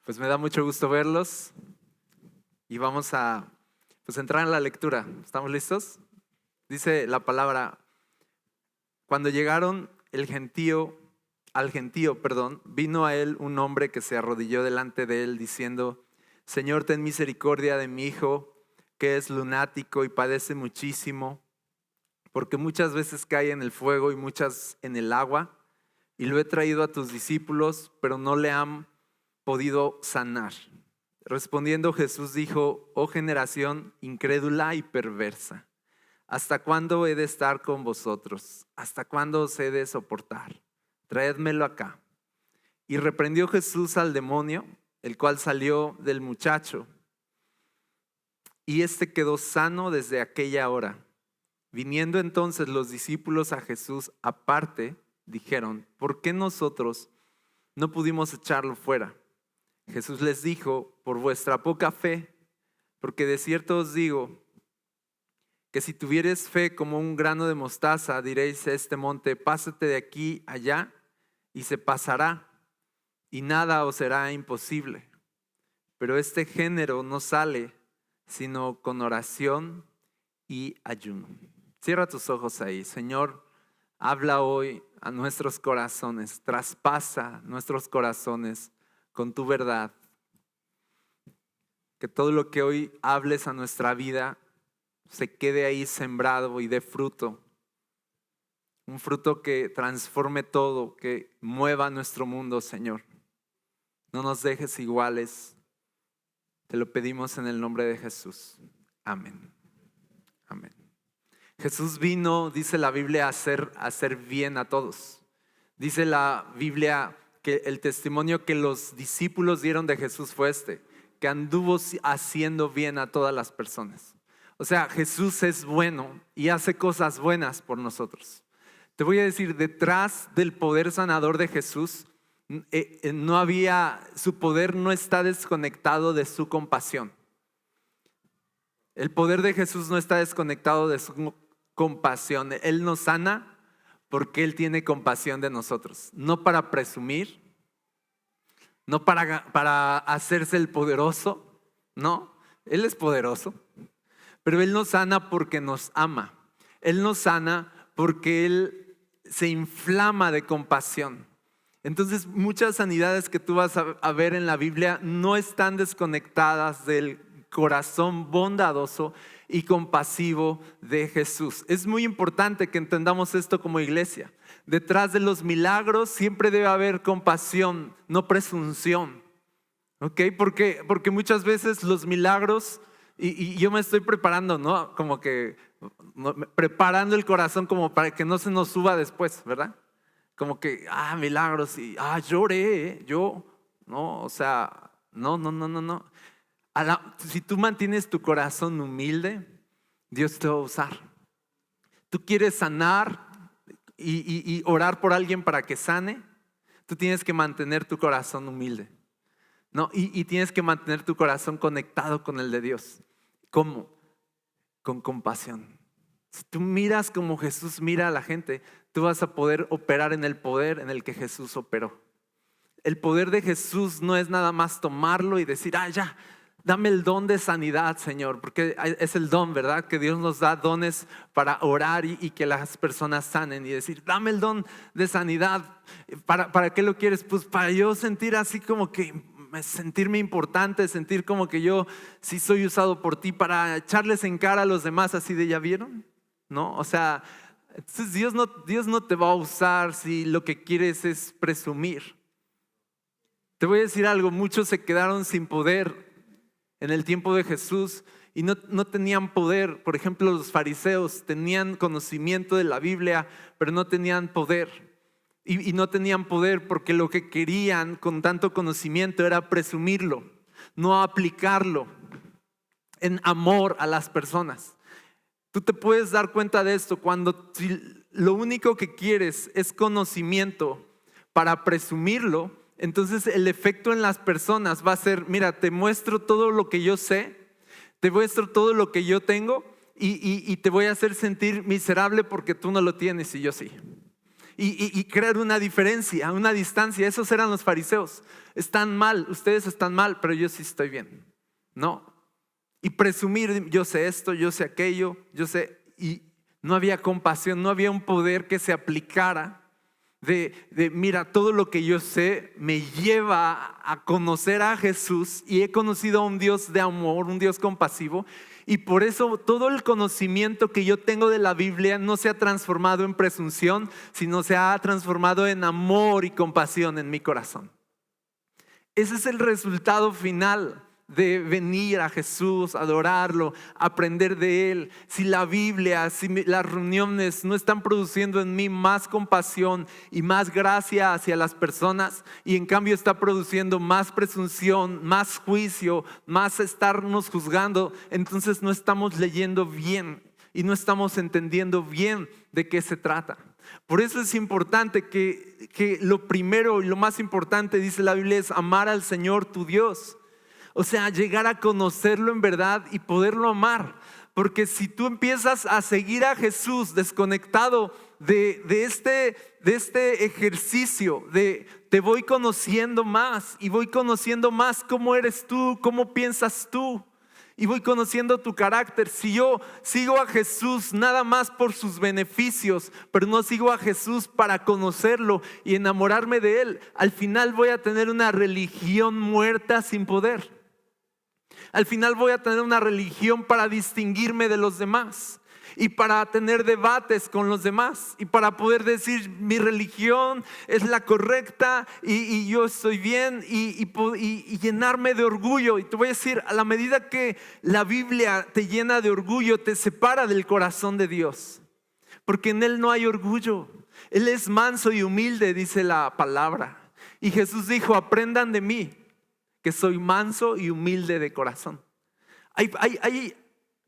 Pues me da mucho gusto verlos y vamos a entrar en la lectura. ¿Estamos listos? Dice la palabra: cuando llegaron al gentío, vino a él un hombre que se arrodilló delante de él diciendo: Señor, ten misericordia de mi hijo, que es lunático y padece muchísimo, porque muchas veces cae en el fuego y muchas en el agua, y lo he traído a tus discípulos, pero no le han podido sanar. Respondiendo Jesús dijo: oh generación incrédula y perversa, ¿hasta cuándo he de estar con vosotros? ¿Hasta cuándo os he de soportar? Traédmelo acá. Y reprendió Jesús al demonio, el cual salió del muchacho, y éste quedó sano desde aquella hora. Viniendo entonces los discípulos a Jesús aparte, dijeron: ¿por qué nosotros no pudimos echarlo fuera? Jesús les dijo: por vuestra poca fe, porque de cierto os digo que si tuviereis fe como un grano de mostaza, diréis a este monte: pásate de aquí allá, y se pasará, y nada os será imposible. Pero este género no sale sino con oración y ayuno. Cierra tus ojos ahí. Señor, habla hoy a nuestros corazones, traspasa nuestros corazones con tu verdad. Que todo lo que hoy hables a nuestra vida se quede ahí sembrado y dé fruto. Un fruto que transforme todo, que mueva nuestro mundo, Señor. No nos dejes iguales. Te lo pedimos en el nombre de Jesús. Amén. Amén. Jesús vino, dice la Biblia, a hacer bien a todos. Dice la Biblia que el testimonio que los discípulos dieron de Jesús fue que anduvo haciendo bien a todas las personas. O sea, Jesús es bueno y hace cosas buenas por nosotros. Te voy a decir, detrás del poder sanador de Jesús, su poder no está desconectado de su compasión. El poder de Jesús no está desconectado de su compasión. Él nos sana porque Él tiene compasión de nosotros. No para presumir, no para hacerse el poderoso, no. Él es poderoso, pero Él nos sana porque nos ama. Él nos sana porque Él se inflama de compasión. Entonces, muchas sanidades que tú vas a ver en la Biblia no están desconectadas del corazón bondadoso y compasivo de Jesús. Es muy importante que entendamos esto como iglesia. Detrás de los milagros siempre debe haber compasión, no presunción. ¿Ok? Porque muchas veces los milagros, y yo me estoy preparando, ¿no? Como que preparando el corazón como para que no se nos suba después, ¿verdad? Como que, milagros y, lloré, yo, no, o sea, no. Si tú mantienes tu corazón humilde, Dios te va a usar. Tú quieres sanar y orar por alguien para que sane, tú tienes que mantener tu corazón humilde, ¿no? Y tienes que mantener tu corazón conectado con el de Dios. ¿Cómo? Con compasión. Si tú miras como Jesús mira a la gente, tú vas a poder operar en el poder en el que Jesús operó. El poder de Jesús no es nada más tomarlo y decir, ya, dame el don de sanidad, Señor, porque es el don, ¿verdad? Que Dios nos da dones para orar y que las personas sanen y decir, dame el don de sanidad. ¿Para qué lo quieres? Pues para yo sentir así como que, sentirme importante, sentir como que yo sí soy usado por ti, para echarles en cara a los demás así de, ¿ya vieron? ¿No? O sea, entonces Dios no te va a usar si lo que quieres es presumir. Te voy a decir algo, muchos se quedaron sin poder en el tiempo de Jesús y no tenían poder. Por ejemplo, los fariseos tenían conocimiento de la Biblia, pero no tenían poder. Y no tenían poder porque lo que querían con tanto conocimiento era presumirlo, no aplicarlo en amor a las personas. Tú te puedes dar cuenta de esto cuando si lo único que quieres es conocimiento para presumirlo. Entonces el efecto en las personas va a ser, mira, te muestro todo lo que yo sé, te muestro todo lo que yo tengo y te voy a hacer sentir miserable porque tú no lo tienes y yo sí. y crear una diferencia, una distancia. Esos eran los fariseos. Están mal, ustedes están mal, pero yo sí estoy bien. No. Y presumir, yo sé esto, yo sé aquello, yo sé. Y no había compasión, no había un poder que se aplicara. Mira, todo lo que yo sé me lleva a conocer a Jesús y he conocido a un Dios de amor, un Dios compasivo, y por eso todo el conocimiento que yo tengo de la Biblia no se ha transformado en presunción, sino se ha transformado en amor y compasión en mi corazón. Ese es el resultado final de venir a Jesús, adorarlo, aprender de Él. Si la Biblia, si las reuniones no están produciendo en mí más compasión y más gracia hacia las personas, y en cambio está produciendo más presunción, más juicio, más estarnos juzgando, entonces no estamos leyendo bien y no estamos entendiendo bien de qué se trata. Por eso es importante que lo primero y lo más importante, dice la Biblia, es amar al Señor tu Dios. O sea, llegar a conocerlo en verdad y poderlo amar. Porque si tú empiezas a seguir a Jesús desconectado de este ejercicio de te voy conociendo más y voy conociendo más cómo eres tú, cómo piensas tú, y voy conociendo tu carácter. Si yo sigo a Jesús nada más por sus beneficios, pero no sigo a Jesús para conocerlo y enamorarme de Él, al final voy a tener una religión muerta sin poder. Al final voy a tener una religión para distinguirme de los demás y para tener debates con los demás y para poder decir mi religión es la correcta y yo estoy bien y llenarme de orgullo. Y te voy a decir, a la medida que la Biblia te llena de orgullo, te separa del corazón de Dios, porque en Él no hay orgullo. Él es manso y humilde, dice la palabra. Y Jesús dijo, aprendan de mí, que soy manso y humilde de corazón. Hay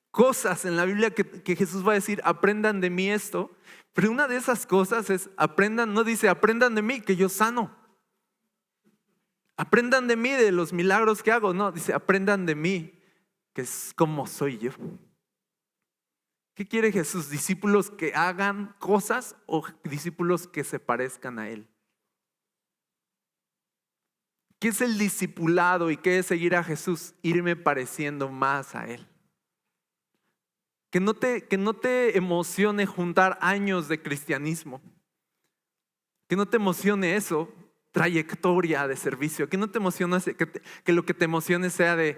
cosas en la Biblia que Jesús va a decir, aprendan de mí esto. Pero una de esas cosas es, aprendan, no dice, aprendan de mí que yo sano. Aprendan de mí de los milagros que hago. No, dice, aprendan de mí que es como soy yo. ¿Qué quiere Jesús? ¿Discípulos que hagan cosas o discípulos que se parezcan a Él? ¿Qué es el discipulado y qué es seguir a Jesús? Irme pareciendo más a Él. Que no te emocione juntar años de cristianismo. Que no te emocione eso, trayectoria de servicio. Que no te emocione, que lo que te emocione sea de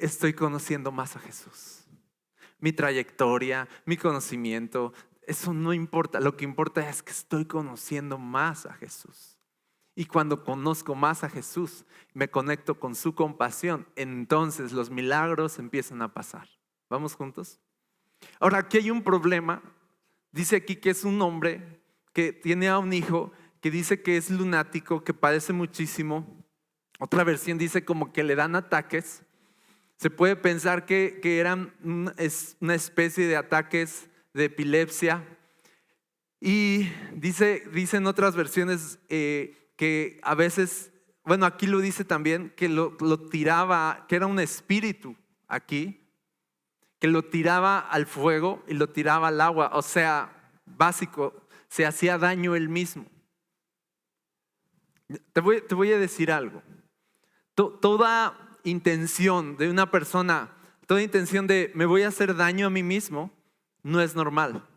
estoy conociendo más a Jesús. Mi trayectoria, mi conocimiento, eso no importa. Lo que importa es que estoy conociendo más a Jesús. Y cuando conozco más a Jesús, me conecto con su compasión, entonces los milagros empiezan a pasar. ¿Vamos juntos? Ahora, aquí hay un problema. Dice aquí que es un hombre que tiene a un hijo que dice que es lunático, que padece muchísimo. Otra versión dice como que le dan ataques. Se puede pensar que eran una especie de ataques de epilepsia. Y dicen otras versiones que a veces, bueno, aquí lo dice también, que lo tiraba, que era un espíritu aquí, que lo tiraba al fuego y lo tiraba al agua. O sea, básico, se hacía daño él mismo. Te voy a decir algo. Toda intención de una persona, toda intención de me voy a hacer daño a mí mismo, no es normal.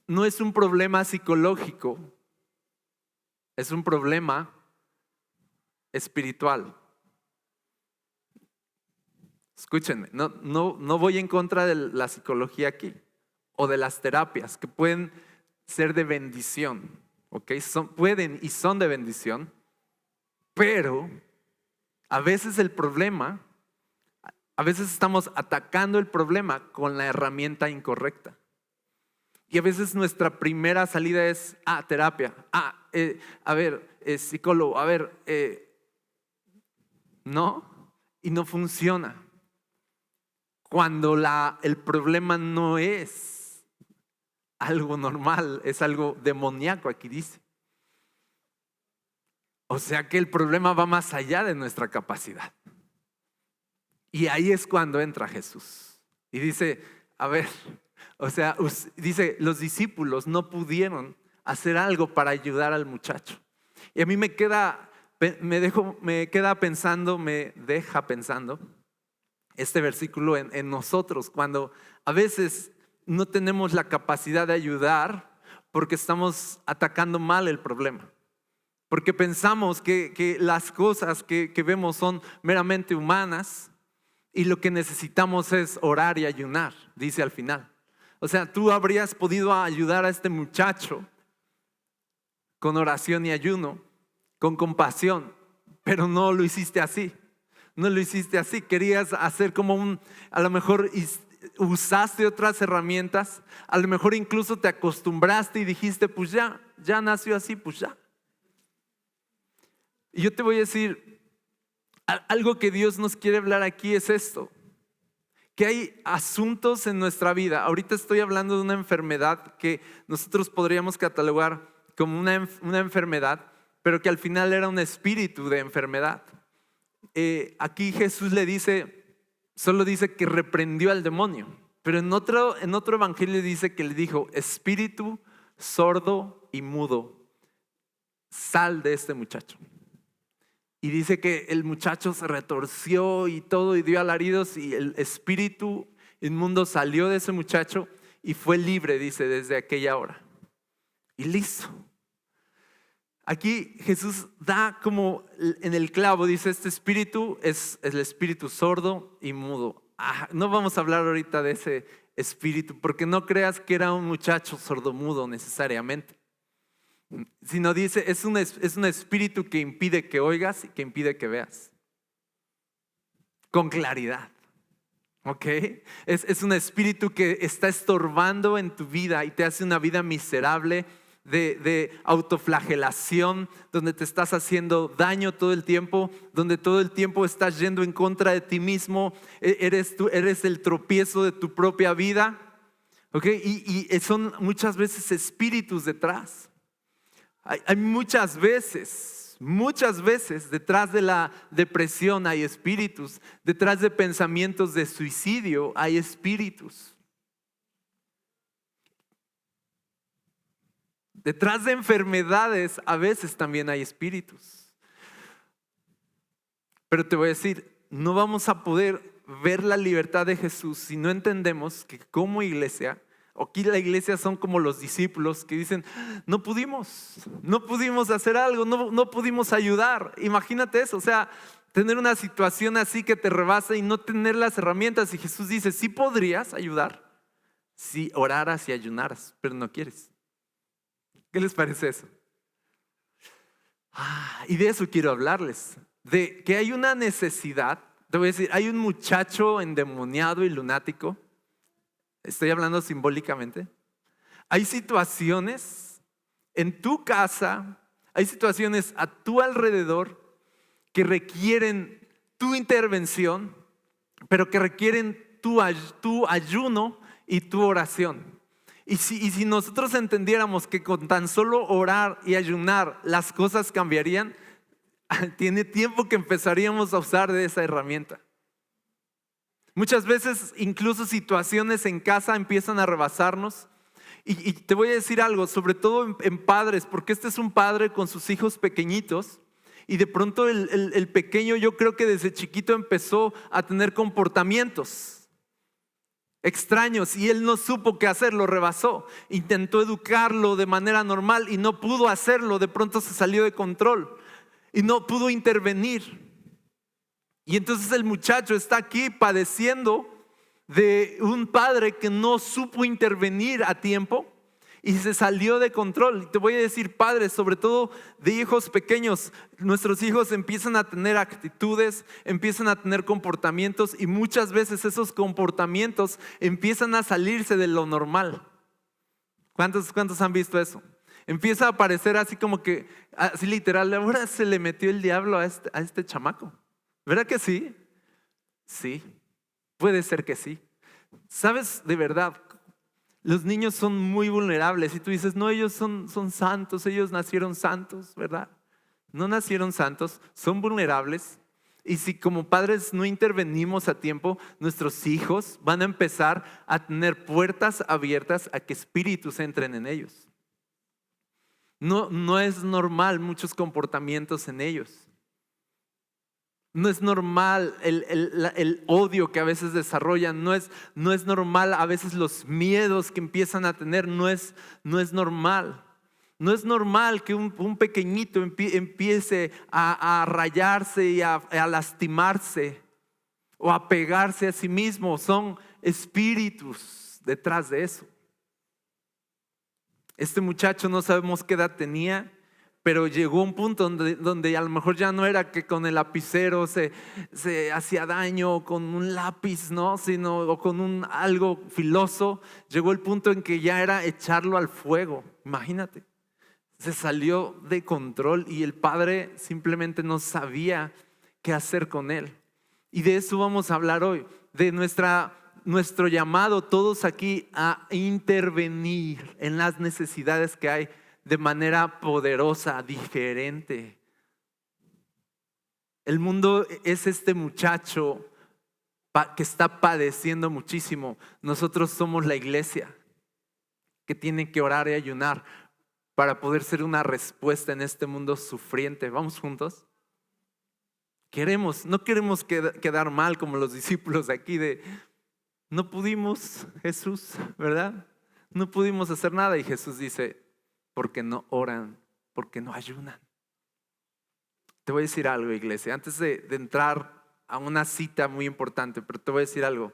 No es un problema psicológico. Es un problema espiritual. Escúchenme, no voy en contra de la psicología aquí o de las terapias que pueden ser de bendición, ¿ok? Pueden y son de bendición, pero a veces a veces estamos atacando el problema con la herramienta incorrecta. Y a veces nuestra primera salida es, terapia, psicólogo, no, y no funciona. Cuando el problema no es algo normal, es algo demoníaco, aquí dice. O sea que el problema va más allá de nuestra capacidad. Y ahí es cuando entra Jesús. Y dice, dice, los discípulos no pudieron hacer algo para ayudar al muchacho. Y a mí me deja pensando este versículo en nosotros, cuando a veces no tenemos la capacidad de ayudar porque estamos atacando mal el problema. Porque pensamos que las cosas que vemos son meramente humanas y lo que necesitamos es orar y ayunar, dice al final. O sea, tú habrías podido ayudar a este muchacho con oración y ayuno, con compasión, pero no lo hiciste así. No lo hiciste así. Querías hacer como a lo mejor usaste otras herramientas, a lo mejor incluso te acostumbraste y dijiste, pues ya nació así, pues ya. Y yo te voy a decir, algo que Dios nos quiere hablar aquí es esto, que hay asuntos en nuestra vida. Ahorita estoy hablando de una enfermedad que nosotros podríamos catalogar como una enfermedad, pero que al final era un espíritu de enfermedad. Aquí Jesús solo dice que reprendió al demonio, pero en otro evangelio dice que le dijo, espíritu sordo y mudo, sal de este muchacho. Y dice que el muchacho se retorció y todo y dio alaridos y el espíritu inmundo salió de ese muchacho y fue libre, dice, desde aquella hora. Y listo. Aquí Jesús da como en el clavo, dice, este espíritu es el espíritu sordo y mudo. No vamos a hablar ahorita de ese espíritu, porque no creas que era un muchacho sordomudo necesariamente, sino dice, es un espíritu que impide que oigas y que impide que veas con claridad. ¿Ok? Es un espíritu que está estorbando en tu vida y te hace una vida miserable, de autoflagelación, donde te estás haciendo daño todo el tiempo, donde todo el tiempo estás yendo en contra de ti mismo, eres el tropiezo de tu propia vida. ¿Ok? Y son muchas veces espíritus detrás. Hay muchas veces detrás de la depresión hay espíritus, detrás de pensamientos de suicidio hay espíritus. Detrás de enfermedades a veces también hay espíritus. Pero te voy a decir, no vamos a poder ver la libertad de Jesús si no entendemos que como iglesia, aquí la iglesia son como los discípulos que dicen, no pudimos hacer algo, no pudimos ayudar. Imagínate eso, o sea, tener una situación así que te rebasa y no tener las herramientas. Y Jesús dice, sí podrías ayudar si oraras y ayunaras, pero no quieres. ¿Qué les parece eso? Y de eso quiero hablarles, de que hay una necesidad. Te voy a decir, hay un muchacho endemoniado y lunático. Estoy hablando simbólicamente. Hay situaciones en tu casa, hay situaciones a tu alrededor que requieren tu intervención, pero que requieren tu ayuno y tu oración. Y si nosotros entendiéramos que con tan solo orar y ayunar las cosas cambiarían, tiene tiempo que empezaríamos a usar de esa herramienta. Muchas veces incluso situaciones en casa empiezan a rebasarnos. Y te voy a decir algo, sobre todo en padres, porque este es un padre con sus hijos pequeñitos. Y de pronto el pequeño, yo creo que desde chiquito empezó a tener comportamientos extraños y él no supo qué hacer, lo rebasó. Intentó educarlo de manera normal y no pudo hacerlo. De pronto se salió de control y no pudo intervenir. Y entonces el muchacho está aquí padeciendo de un padre que no supo intervenir a tiempo y se salió de control. Y te voy a decir, padres, sobre todo de hijos pequeños, nuestros hijos empiezan a tener actitudes, empiezan a tener comportamientos y muchas veces esos comportamientos empiezan a salirse de lo normal. ¿Cuántos han visto eso? Empieza a parecer así como que, así literal, ahora se le metió el diablo a este chamaco. ¿Verdad que sí? Sí, puede ser que sí. ¿Sabes? De verdad, los niños son muy vulnerables y tú dices, no, ellos son santos, ellos nacieron santos, ¿verdad? No nacieron santos, son vulnerables. Y si como padres no intervenimos a tiempo, nuestros hijos van a empezar a tener puertas abiertas a que espíritus entren en ellos. No es normal muchos comportamientos en ellos. No es normal el odio que a veces desarrollan, no es normal a veces los miedos que empiezan a tener, no es normal. No es normal que un pequeñito empiece a rayarse y a lastimarse o a pegarse a sí mismo. Son espíritus detrás de eso. Este muchacho no sabemos qué edad tenía, pero llegó un punto donde a lo mejor ya no era que con el lapicero se hacía daño, o con un lápiz, ¿no? O con algo filoso. Llegó el punto en que ya era echarlo al fuego. Imagínate. Se salió de control y el padre simplemente no sabía qué hacer con él. Y de eso vamos a hablar hoy, de nuestro llamado todos aquí a intervenir en las necesidades que hay de manera poderosa, diferente. El mundo es este muchacho que está padeciendo muchísimo. Nosotros somos la iglesia que tiene que orar y ayunar para poder ser una respuesta en este mundo sufriente. ¿Vamos juntos? No queremos quedar mal como los discípulos de aquí no pudimos, Jesús, ¿verdad? No pudimos hacer nada y Jesús dice, porque no oran, porque no ayunan. Te voy a decir algo, iglesia, antes de entrar a una cita muy importante, pero te voy a decir algo.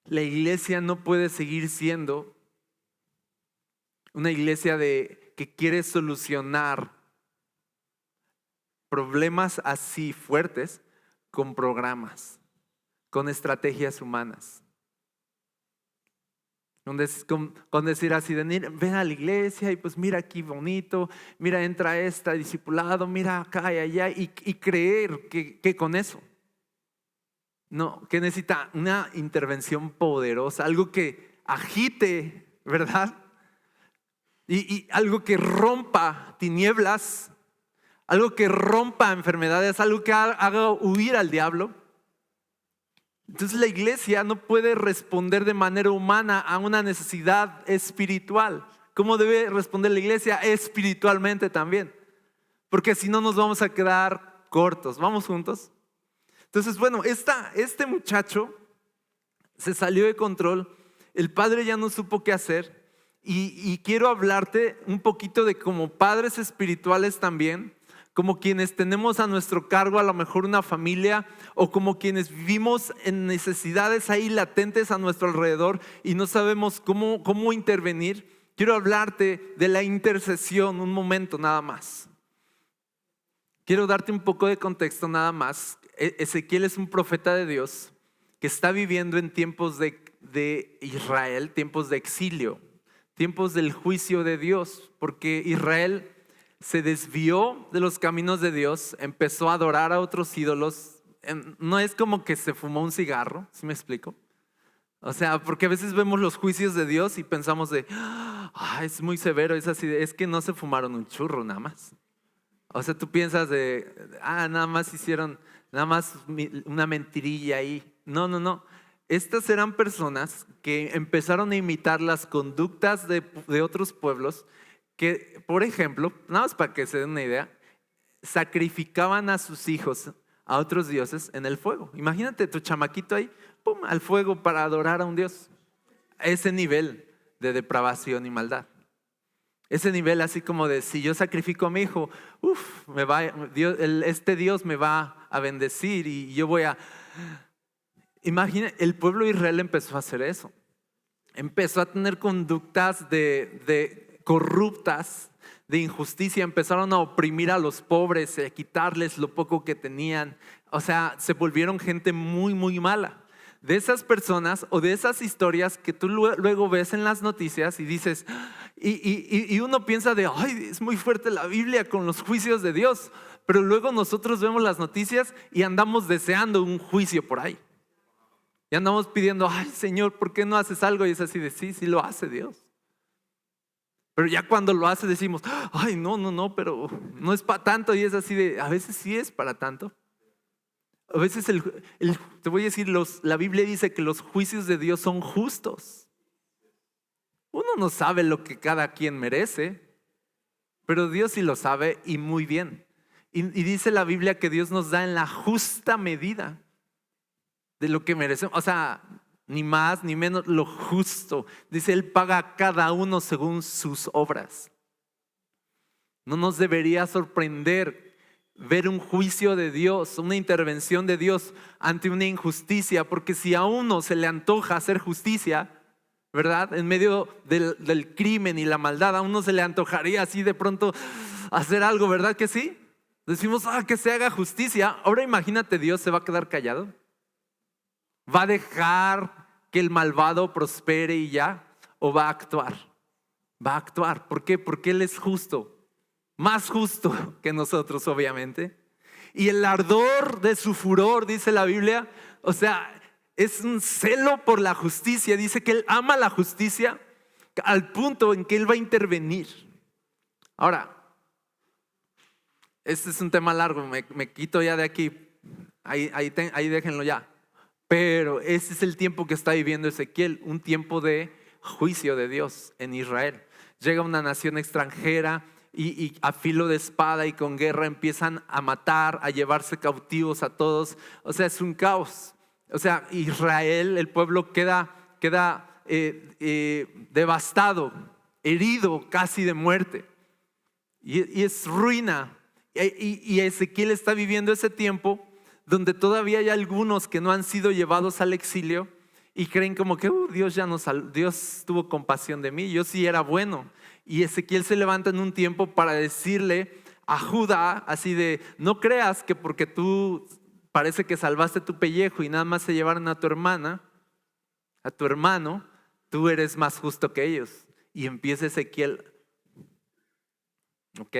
La iglesia no puede seguir siendo una iglesia que quiere solucionar problemas así fuertes con programas, con estrategias humanas. Con decir así, ven a la iglesia y pues mira aquí bonito, mira entra discipulado, mira acá y allá y creer que con eso. No, que necesita una intervención poderosa, algo que agite, ¿verdad? Y algo que rompa tinieblas, algo que rompa enfermedades, algo que haga huir al diablo. Entonces la iglesia no puede responder de manera humana a una necesidad espiritual. ¿Cómo debe responder la iglesia? Espiritualmente también. Porque si no nos vamos a quedar cortos. ¿Vamos juntos? Entonces, bueno, este muchacho se salió de control. El padre ya no supo qué hacer. Y quiero hablarte un poquito de como padres espirituales también, como quienes tenemos a nuestro cargo a lo mejor una familia o como quienes vivimos en necesidades ahí latentes a nuestro alrededor y no sabemos cómo intervenir. Quiero hablarte de la intercesión un momento nada más. Quiero darte un poco de contexto nada más. Ezequiel es un profeta de Dios que está viviendo en tiempos de Israel, tiempos de exilio, tiempos del juicio de Dios, porque Israel se desvió de los caminos de Dios, empezó a adorar a otros ídolos. No es como que se fumó un cigarro, ¿sí me explico? O sea, porque a veces vemos los juicios de Dios y pensamos es muy severo, es que no se fumaron un churro nada más. O sea, tú piensas nada más hicieron, nada más una mentirilla ahí. No. Estas eran personas que empezaron a imitar las conductas de otros pueblos que, por ejemplo, nada más para que se den una idea, sacrificaban a sus hijos a otros dioses en el fuego. Imagínate tu chamaquito ahí, pum, al fuego para adorar a un dios. Ese nivel de depravación y maldad. Ese nivel así como de si yo sacrifico a mi hijo, este Dios me va a bendecir y yo voy a... Imagina, el pueblo de Israel empezó a hacer eso. Empezó a tener conductas de corruptas, de injusticia. Empezaron a oprimir a los pobres, a quitarles lo poco que tenían. O sea, se volvieron gente muy, muy mala. De esas personas o de esas historias que tú luego ves en las noticias y dices, y uno piensa es muy fuerte la Biblia con los juicios de Dios. Pero luego nosotros vemos las noticias y andamos deseando un juicio por ahí. Y andamos pidiendo, Señor, ¿por qué no haces algo? Y es así de, sí lo hace Dios. Pero ya cuando lo hace decimos, no, pero no es para tanto. Y es así de, a veces sí es para tanto. A veces te voy a decir, la Biblia dice que los juicios de Dios son justos. Uno no sabe lo que cada quien merece. pero Dios sí lo sabe y muy bien. Y dice la Biblia que Dios nos da en la justa medida de lo que merecemos. O sea, ni más ni menos, lo justo. Dice, Él paga a cada uno según sus obras. No nos debería sorprender ver un juicio de Dios, una intervención de Dios ante una injusticia, porque si a uno se le antoja hacer justicia, ¿verdad? En medio del crimen y la maldad, a uno se le antojaría así de pronto hacer algo, ¿verdad que sí? Decimos, que se haga justicia. Ahora imagínate, Dios se va a quedar callado. ¿Va a dejar que el malvado prospere y ya? ¿O va a actuar? Va a actuar. ¿Por qué? Porque Él es justo. Más justo que nosotros, obviamente. Y el ardor de su furor, dice la Biblia, o sea, es un celo por la justicia. Dice que Él ama la justicia al punto en que Él va a intervenir. Ahora, este es un tema largo, me quito ya de aquí. Ahí déjenlo ya. Pero ese es el tiempo que está viviendo Ezequiel, un tiempo de juicio de Dios en Israel. Llega una nación extranjera y a filo de espada y con guerra empiezan a matar, a llevarse cautivos a todos. O sea, es un caos. O sea, Israel, el pueblo queda devastado, herido casi de muerte. Y es ruina. Y Ezequiel está viviendo ese tiempo donde todavía hay algunos que no han sido llevados al exilio y creen como que Dios tuvo compasión de mí, yo sí era bueno. Y Ezequiel se levanta en un tiempo para decirle a Judá así de, no creas que porque tú parece que salvaste tu pellejo y nada más se llevaron a tu hermana, a tu hermano, tú eres más justo que ellos. Y empieza Ezequiel, ¿ok?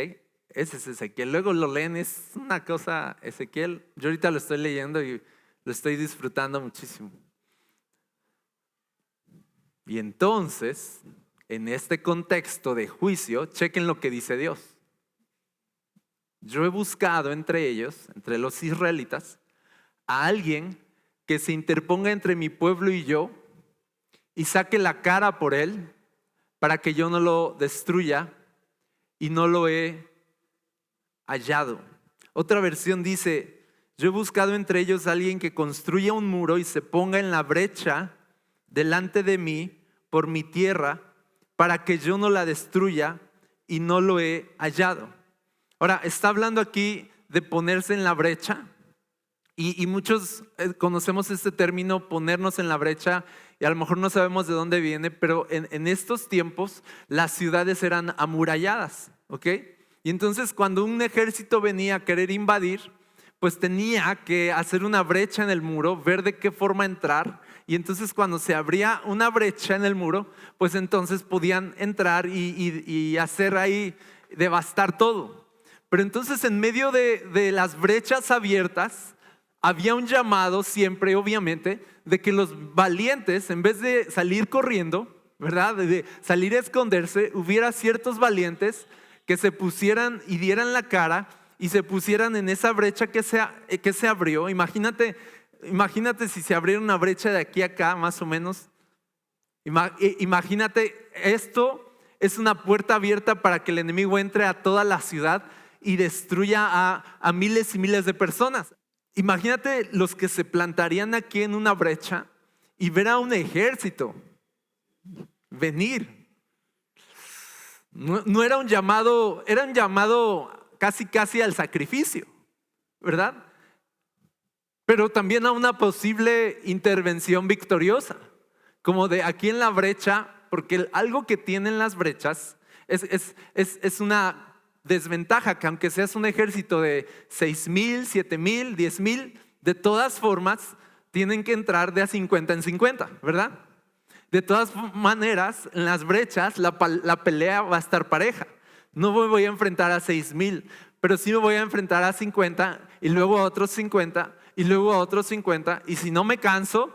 Ese es Ezequiel. Luego lo leen, es una cosa, Ezequiel. Yo ahorita lo estoy leyendo y lo estoy disfrutando muchísimo. Y entonces, en este contexto de juicio, chequen lo que dice Dios. Yo he buscado entre ellos, entre los israelitas, a alguien que se interponga entre mi pueblo y yo y saque la cara por él para que yo no lo destruya, y no lo he hallado. Otra versión dice, yo he buscado entre ellos a alguien que construya un muro y se ponga en la brecha delante de mí por mi tierra para que yo no la destruya, y no lo he hallado. Ahora, está hablando aquí de ponerse en la brecha, y muchos conocemos este término, ponernos en la brecha, y a lo mejor no sabemos de dónde viene, pero en estos tiempos las ciudades eran amuralladas, ¿ok? Y entonces cuando un ejército venía a querer invadir, pues tenía que hacer una brecha en el muro, ver de qué forma entrar. Y entonces cuando se abría una brecha en el muro, pues entonces podían entrar y hacer ahí, devastar todo. Pero entonces en medio de las brechas abiertas, había un llamado siempre, obviamente, de que los valientes, en vez de salir corriendo, ¿verdad? De salir a esconderse, hubiera ciertos valientes que se pusieran y dieran la cara y se pusieran en esa brecha que se abrió. Imagínate si se abriera una brecha de aquí a acá, más o menos. Imagínate, esto es una puerta abierta para que el enemigo entre a toda la ciudad y destruya a miles y miles de personas. Imagínate los que se plantarían aquí en una brecha y ver a un ejército venir. No era un llamado, era un llamado casi al sacrificio, ¿verdad? Pero también a una posible intervención victoriosa, como de aquí en la brecha, porque algo que tienen las brechas es una desventaja, que aunque seas un ejército de 6,000, 7,000, 10,000, de todas formas tienen que entrar de a 50 en 50, ¿verdad? De todas maneras, en las brechas la pelea va a estar pareja. No me voy a enfrentar a 6,000, pero sí me voy a enfrentar a 50 y luego a otros 50 y luego a otros 50, y si no me canso,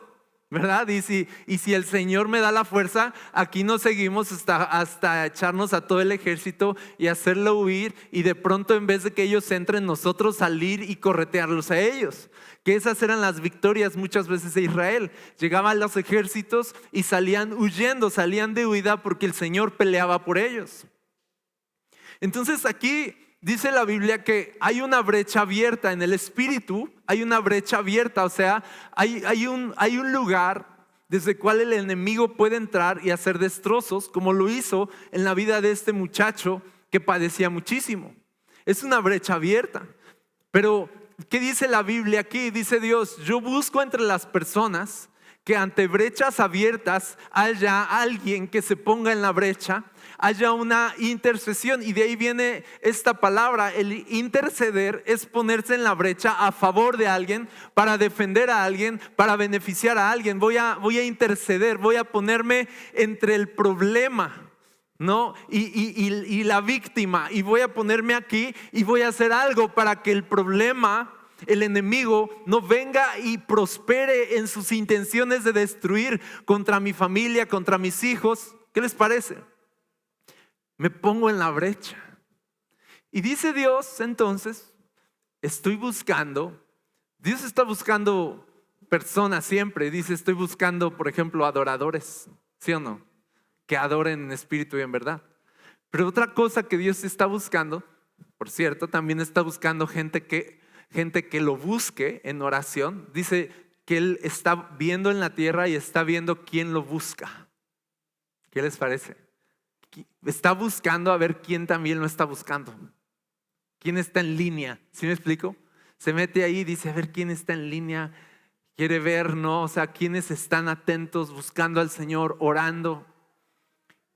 ¿verdad? Y si el Señor me da la fuerza, aquí nos seguimos hasta echarnos a todo el ejército y hacerlo huir, y de pronto en vez de que ellos entren, nosotros salir y corretearlos a ellos. Que esas eran las victorias muchas veces de Israel. Llegaban los ejércitos y salían huyendo, salían de huida porque el Señor peleaba por ellos. Entonces aquí dice la Biblia que hay una brecha abierta en el espíritu, hay una brecha abierta, o sea, hay un lugar desde el cual el enemigo puede entrar y hacer destrozos, como lo hizo en la vida de este muchacho que padecía muchísimo. Es una brecha abierta. Pero, ¿qué dice la Biblia aquí? Dice Dios, yo busco entre las personas que ante brechas abiertas haya alguien que se ponga en la brecha, haya una intercesión. Y de ahí viene esta palabra. El interceder es ponerse en la brecha a favor de alguien, para defender a alguien, para beneficiar a alguien. Voy a interceder, voy a ponerme entre el problema, ¿no? y la víctima, y voy a ponerme aquí y voy a hacer algo para que el problema, el enemigo, no venga y prospere en sus intenciones de destruir contra mi familia, contra mis hijos. ¿Qué les parece? Me pongo en la brecha. Y dice Dios, entonces, Dios está buscando personas siempre. Dice, estoy buscando, por ejemplo, adoradores, ¿sí o no? Que adoren en espíritu y en verdad. Pero otra cosa que Dios está buscando, por cierto, también está buscando gente que lo busque en oración. Dice que Él está viendo en la tierra y está viendo quién lo busca. ¿Qué les parece? Está buscando a ver quién también lo está buscando. ¿Quién está en línea? ¿Sí me explico? Se mete ahí y dice, a ver quién está en línea. Quiere ver, ¿no? O sea, quiénes están atentos, buscando al Señor, orando.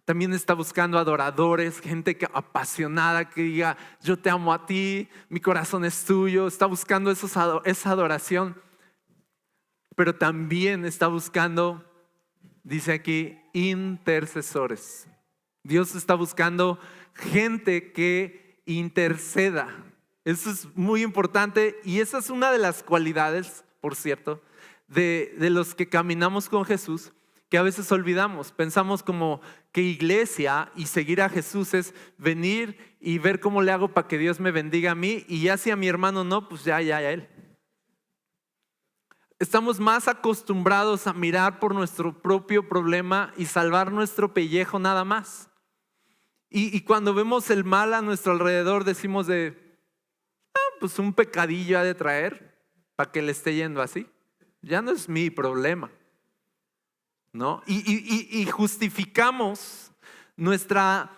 También está buscando adoradores, gente apasionada que diga, yo te amo a ti, mi corazón es tuyo. Está buscando esa adoración. Pero también está buscando, dice aquí, intercesores. Dios está buscando gente que interceda. Eso es muy importante y esa es una de las cualidades, por cierto, de los que caminamos con Jesús, que a veces olvidamos. Pensamos como que iglesia y seguir a Jesús es venir y ver cómo le hago para que Dios me bendiga a mí, y ya si a mi hermano no, pues ya él. Estamos más acostumbrados a mirar por nuestro propio problema y salvar nuestro pellejo nada más. Y cuando vemos el mal a nuestro alrededor decimos pues un pecadillo ha de traer para que le esté yendo así. Ya no es mi problema, ¿no? Y justificamos nuestra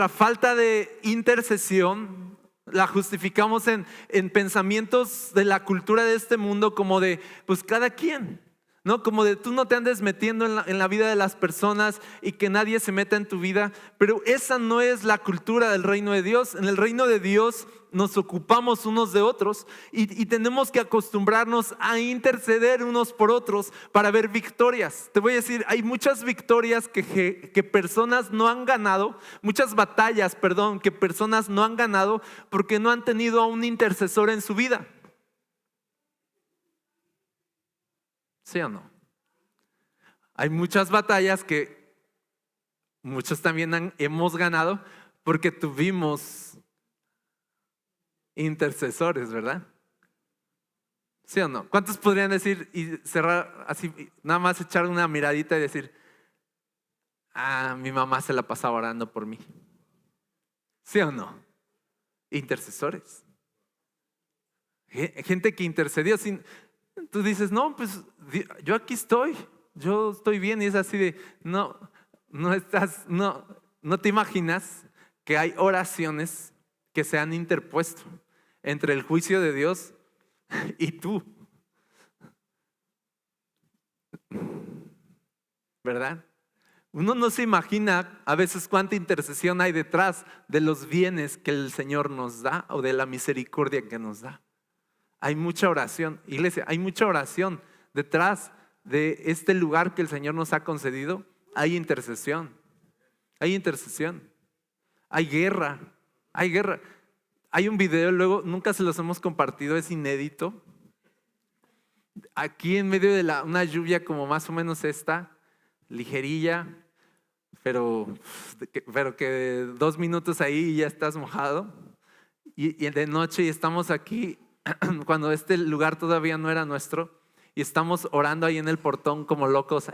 falta de intercesión, la justificamos en pensamientos de la cultura de este mundo, como de, pues cada quien, ¿no? Como de tú no te andes metiendo en la vida de las personas y que nadie se meta en tu vida. Pero esa no es la cultura del reino de Dios. En el reino de Dios nos ocupamos unos de otros y tenemos que acostumbrarnos a interceder unos por otros para ver victorias. Te voy a decir, hay muchas victorias que personas no han ganado, muchas batallas, que personas no han ganado porque no han tenido a un intercesor en su vida. ¿Sí o no? Hay muchas batallas que muchos también hemos ganado porque tuvimos intercesores, ¿verdad? ¿Sí o no? ¿Cuántos podrían decir y cerrar así, nada más echar una miradita y decir, mi mamá se la pasaba orando por mí? ¿Sí o no? Intercesores. Gente que intercedió sin... Tú dices, no, pues yo aquí estoy, yo estoy bien, y es así de, no te imaginas que hay oraciones que se han interpuesto entre el juicio de Dios y tú, ¿verdad? Uno no se imagina a veces cuánta intercesión hay detrás de los bienes que el Señor nos da o de la misericordia que nos da. Hay mucha oración, iglesia, hay mucha oración detrás de este lugar que el Señor nos ha concedido. Hay intercesión, hay guerra. Hay un video, luego nunca se los hemos compartido, es inédito. Aquí en medio de una lluvia como más o menos esta, ligerilla, pero que 2 minutos ahí y ya estás mojado. Y de noche y estamos aquí cuando este lugar todavía no era nuestro, y estamos orando ahí en el portón como locos.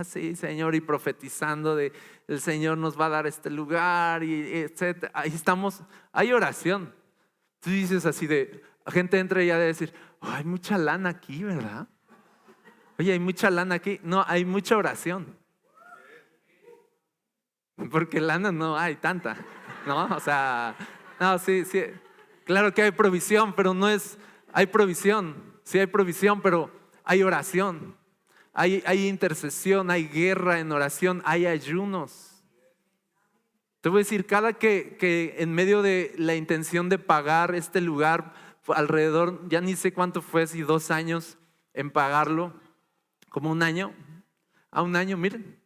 Sí, Señor, y profetizando de el Señor nos va a dar este lugar y etcétera. Ahí estamos, hay oración. Tú dices así de, la gente entra y ya de decir, hay mucha lana aquí, ¿verdad? Oye, hay mucha lana aquí. No, hay mucha oración. Porque lana no hay tanta, ¿no? O sea, no, sí, claro que hay provisión, pero no es, hay provisión, sí hay provisión, pero hay oración, hay intercesión, hay guerra en oración, hay ayunos. Te voy a decir, cada que en medio de la intención de pagar este lugar, alrededor, ya ni sé cuánto fue, si 2 años en pagarlo, como un año, miren.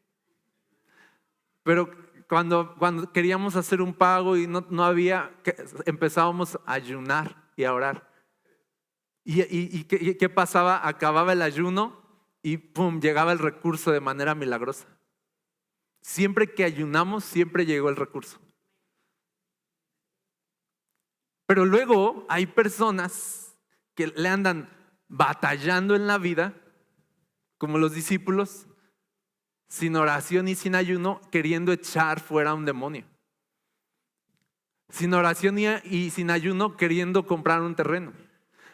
Pero cuando queríamos hacer un pago y no había, empezábamos a ayunar y a orar. ¿Y qué pasaba? Acababa el ayuno y pum, llegaba el recurso de manera milagrosa. Siempre que ayunamos, siempre llegó el recurso. Pero luego hay personas que le andan batallando en la vida, como los discípulos, sin oración y sin ayuno, queriendo echar fuera a un demonio. Sin oración y sin ayuno, queriendo comprar un terreno.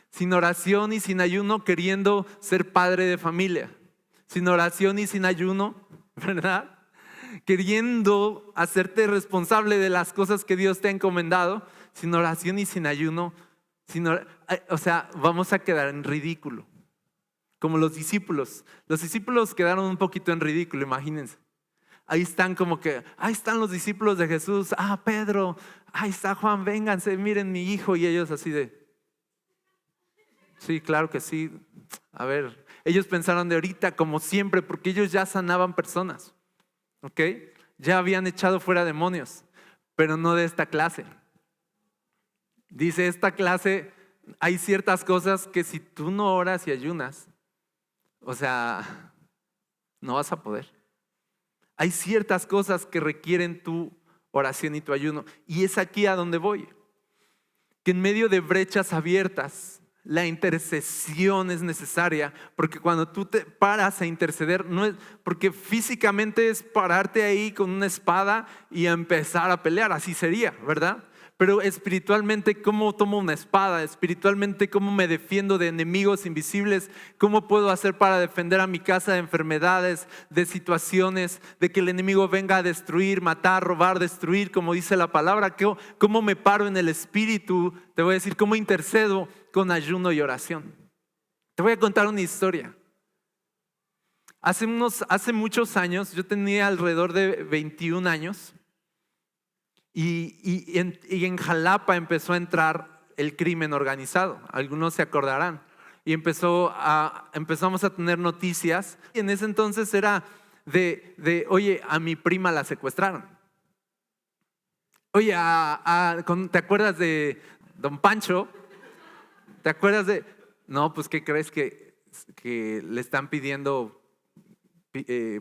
Sin oración y sin ayuno, queriendo ser padre de familia. Sin oración y sin ayuno, ¿verdad? Queriendo hacerte responsable de las cosas que Dios te ha encomendado. Sin oración y sin ayuno, o sea, vamos a quedar en ridículo. Como los discípulos. Los discípulos quedaron un poquito en ridículo, imagínense. Ahí están como que, ahí están los discípulos de Jesús. Pedro, ahí está Juan, vénganse, miren mi hijo. Y ellos así de, sí, claro que sí. A ver, ellos pensaron de ahorita como siempre, porque ellos ya sanaban personas. ¿Ok? Ya habían echado fuera demonios, pero no de esta clase. Dice, esta clase, hay ciertas cosas que si tú no oras y ayunas, o sea, no vas a poder. Hay ciertas cosas que requieren tu oración y tu ayuno. Y es aquí a donde voy. Que en medio de brechas abiertas, la intercesión es necesaria. Porque cuando tú te paras a interceder, no es, porque físicamente es pararte ahí con una espada y a empezar a pelear. Así sería, ¿verdad? Pero espiritualmente, ¿cómo tomo una espada? Espiritualmente, ¿cómo me defiendo de enemigos invisibles? ¿Cómo puedo hacer para defender a mi casa de enfermedades, de situaciones, de que el enemigo venga a destruir, matar, robar, destruir, como dice la palabra? ¿Cómo me paro en el espíritu? Te voy a decir, ¿cómo intercedo? Con ayuno y oración. Te voy a contar una historia. Hace muchos años, yo tenía alrededor de 21 años. Y en Jalapa empezó a entrar el crimen organizado, algunos se acordarán. Y empezamos a tener noticias. Y en ese entonces era oye, a mi prima la secuestraron. Oye, ¿te acuerdas de Don Pancho? ¿Te acuerdas de? No, pues ¿qué crees? Que le están pidiendo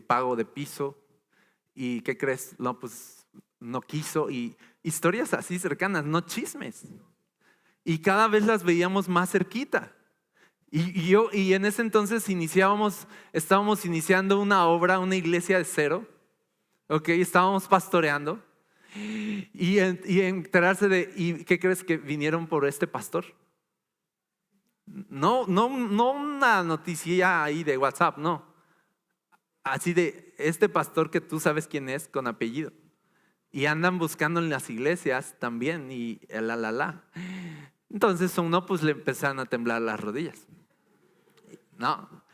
pago de piso. ¿Y qué crees? No, pues no quiso. Y historias así cercanas, no chismes. Y cada vez las veíamos más cerquita. Y en ese entonces estábamos iniciando una obra, una iglesia de cero. Ok, estábamos pastoreando. Y enterarse ¿y qué crees? Que vinieron por este pastor. No una noticia ahí de WhatsApp, no. Así de este pastor que tú sabes quién es con apellido. Y andan buscando en las iglesias también y Entonces uno pues le empezaron a temblar las rodillas. No.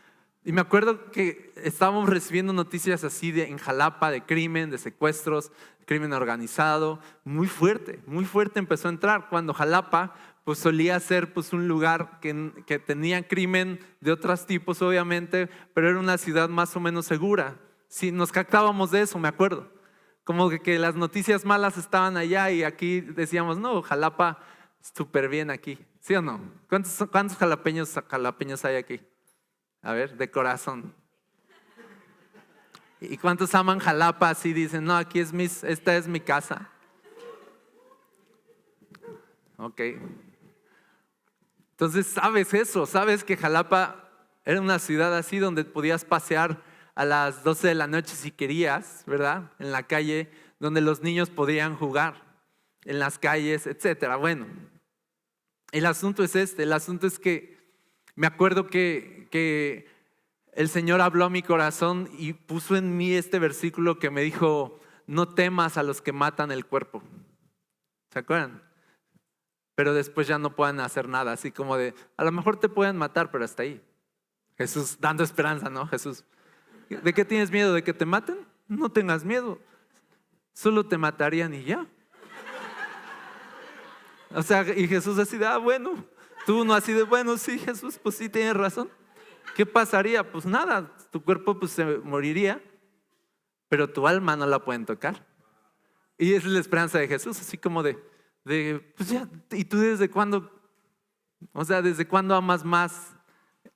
Y me acuerdo que estábamos recibiendo noticias así en Jalapa de crimen, de secuestros, crimen organizado. Muy fuerte empezó a entrar. Cuando Jalapa pues solía ser pues un lugar que tenía crimen de otros tipos obviamente, pero era una ciudad más o menos segura. Sí, nos jactábamos de eso, me acuerdo. Como que las noticias malas estaban allá y aquí decíamos, no, Jalapa, súper bien aquí. ¿Sí o no? ¿Cuántos jalapeños hay aquí? A ver, de corazón. ¿Y cuántos aman Jalapa así dicen, no, esta es mi casa? Ok. Entonces sabes eso, sabes que Jalapa Era una ciudad así donde podías pasear a las 12 de la noche si querías, ¿verdad? En la calle, donde los niños podían jugar, en las calles, etcétera. Bueno, el asunto es el asunto es que me acuerdo que el Señor habló a mi corazón y puso en mí este versículo que me dijo: no temas a los que matan el cuerpo. ¿Se acuerdan? Pero después ya no puedan hacer nada, así como de, a lo mejor te pueden matar, pero hasta ahí. Jesús dando esperanza, ¿no? Jesús, ¿de qué tienes miedo? ¿De que te maten? No tengas miedo, solo te matarían y ya. O sea, y Jesús así de, bueno, tú no así de, bueno, sí, Jesús, pues sí tienes razón. ¿Qué pasaría? Pues nada, tu cuerpo pues se moriría, pero tu alma no la pueden tocar. Y esa es la esperanza de Jesús, así como de pues ya, ¿y tú desde cuándo? O sea, ¿desde cuándo amas más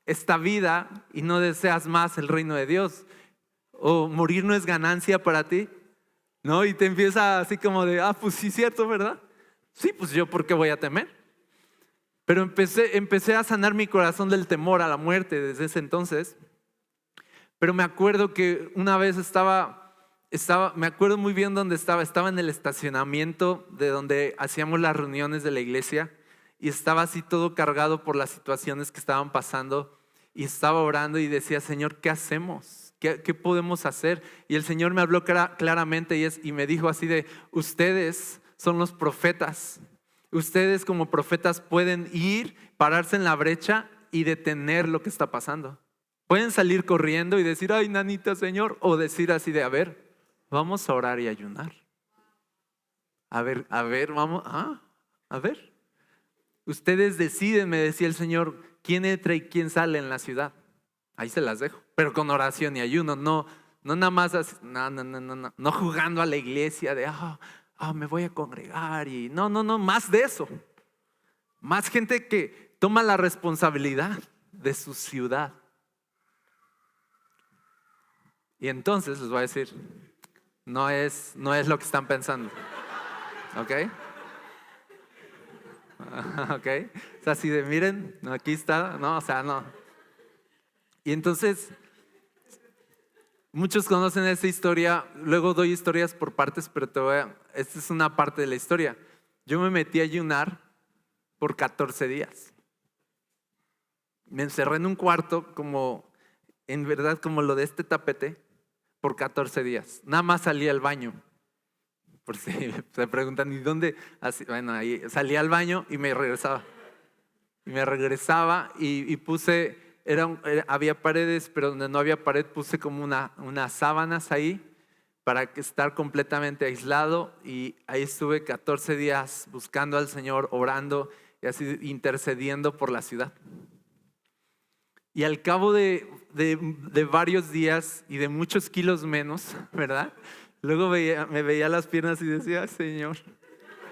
esta vida y no deseas más el reino de Dios? ¿O morir no es ganancia para ti? ¿No? Y te empieza así como de, pues sí, cierto, ¿verdad? Sí, pues yo, ¿por qué voy a temer? Pero empecé a sanar mi corazón del temor a la muerte desde ese entonces. Pero me acuerdo que una vez me acuerdo muy bien dónde estaba en el estacionamiento de donde hacíamos las reuniones de la iglesia, y estaba así todo cargado por las situaciones que estaban pasando, y estaba orando y decía: Señor, ¿qué hacemos? ¿Qué podemos hacer? Y el Señor me habló claramente y me dijo así de: ustedes son los profetas. Ustedes como profetas pueden ir, pararse en la brecha y detener lo que está pasando. Pueden salir corriendo y decir: ay, nanita, Señor, o decir así de: a ver, vamos a orar y ayunar. A ver, vamos, a ver. Ustedes deciden, me decía el Señor, quién entra y quién sale en la ciudad. Ahí se las dejo, pero con oración y ayuno, no nada más así, no jugando a la iglesia de, me voy a congregar y no, más de eso. Más gente que toma la responsabilidad de su ciudad. Y entonces les voy a decir, no es lo que están pensando. ¿Ok? ¿Ok? O sea, así de, miren, aquí está, no, o sea, no. Y entonces, muchos conocen esta historia, luego doy historias por partes, pero esta es una parte de la historia. Yo me metí a ayunar por 14 días. Me encerré en un cuarto en verdad, como lo de este tapete, por 14 días. Nada más salí al baño. Por si se preguntan, ¿y dónde? Así, bueno, ahí salí al baño y me regresaba. Y puse, había paredes, pero donde no había pared puse como unas sábanas ahí para estar completamente aislado. Y ahí estuve 14 días buscando al Señor, orando y así intercediendo por la ciudad. Y al cabo de varios días y de muchos kilos menos, ¿verdad? Luego me veía las piernas y decía: Señor,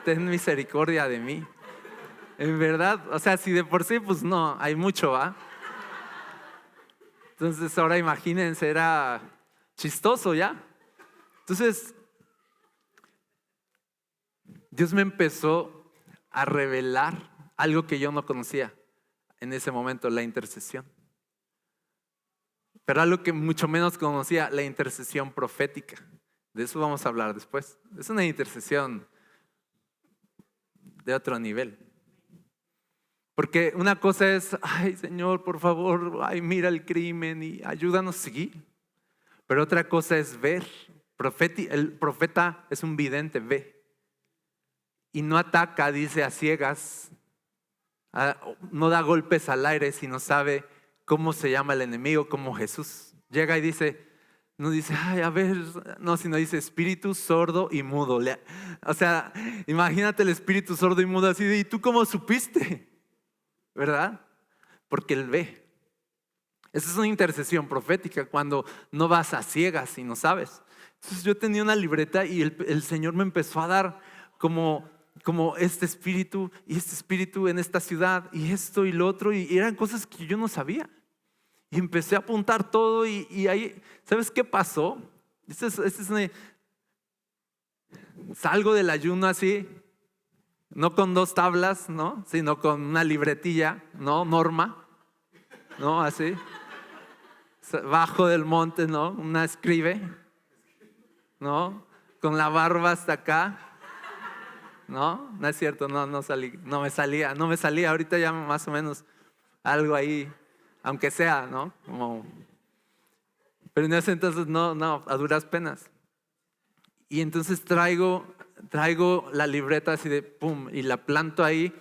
ten misericordia de mí. En verdad, o sea, si de por sí, pues no, hay mucho, ¿va? Entonces ahora imagínense, era chistoso ya. Entonces, Dios me empezó a revelar algo que yo no conocía en ese momento, la intercesión. Pero algo que mucho menos conocía, la intercesión profética. De eso vamos a hablar después. Es una intercesión de otro nivel. Porque una cosa es: ay, Señor, por favor, ay, mira el crimen y ayúdanos a seguir. Pero otra cosa es ver. El profeta es un vidente, ve. Y no ataca, dice, a ciegas. No da golpes al aire, sino sabe cómo se llama el enemigo, como Jesús. Llega y dice, no dice, ay, a ver, no, sino dice espíritu sordo y mudo. O sea, imagínate el espíritu sordo y mudo así de: ¿y tú cómo supiste? ¿Verdad? Porque Él ve. Esa es una intercesión profética, cuando no vas a ciegas y no sabes. Entonces yo tenía una libreta y el Señor me empezó a dar como este espíritu y este espíritu en esta ciudad y esto y lo otro, y eran cosas que yo no sabía. Y empecé a apuntar todo y ahí, ¿sabes qué pasó? Salgo del ayuno así, no con 2 tablas, ¿no? Sino con una libretilla, ¿no? Norma, ¿no? Así. bajo del monte, ¿no? Una escribe, ¿no? Con la barba hasta acá, ¿no? No es cierto, no salí, no me salía, ahorita ya más o menos algo ahí, aunque sea, ¿no? Pero en ese entonces no, a duras penas. Y entonces traigo la libreta así de pum, y la planto ahí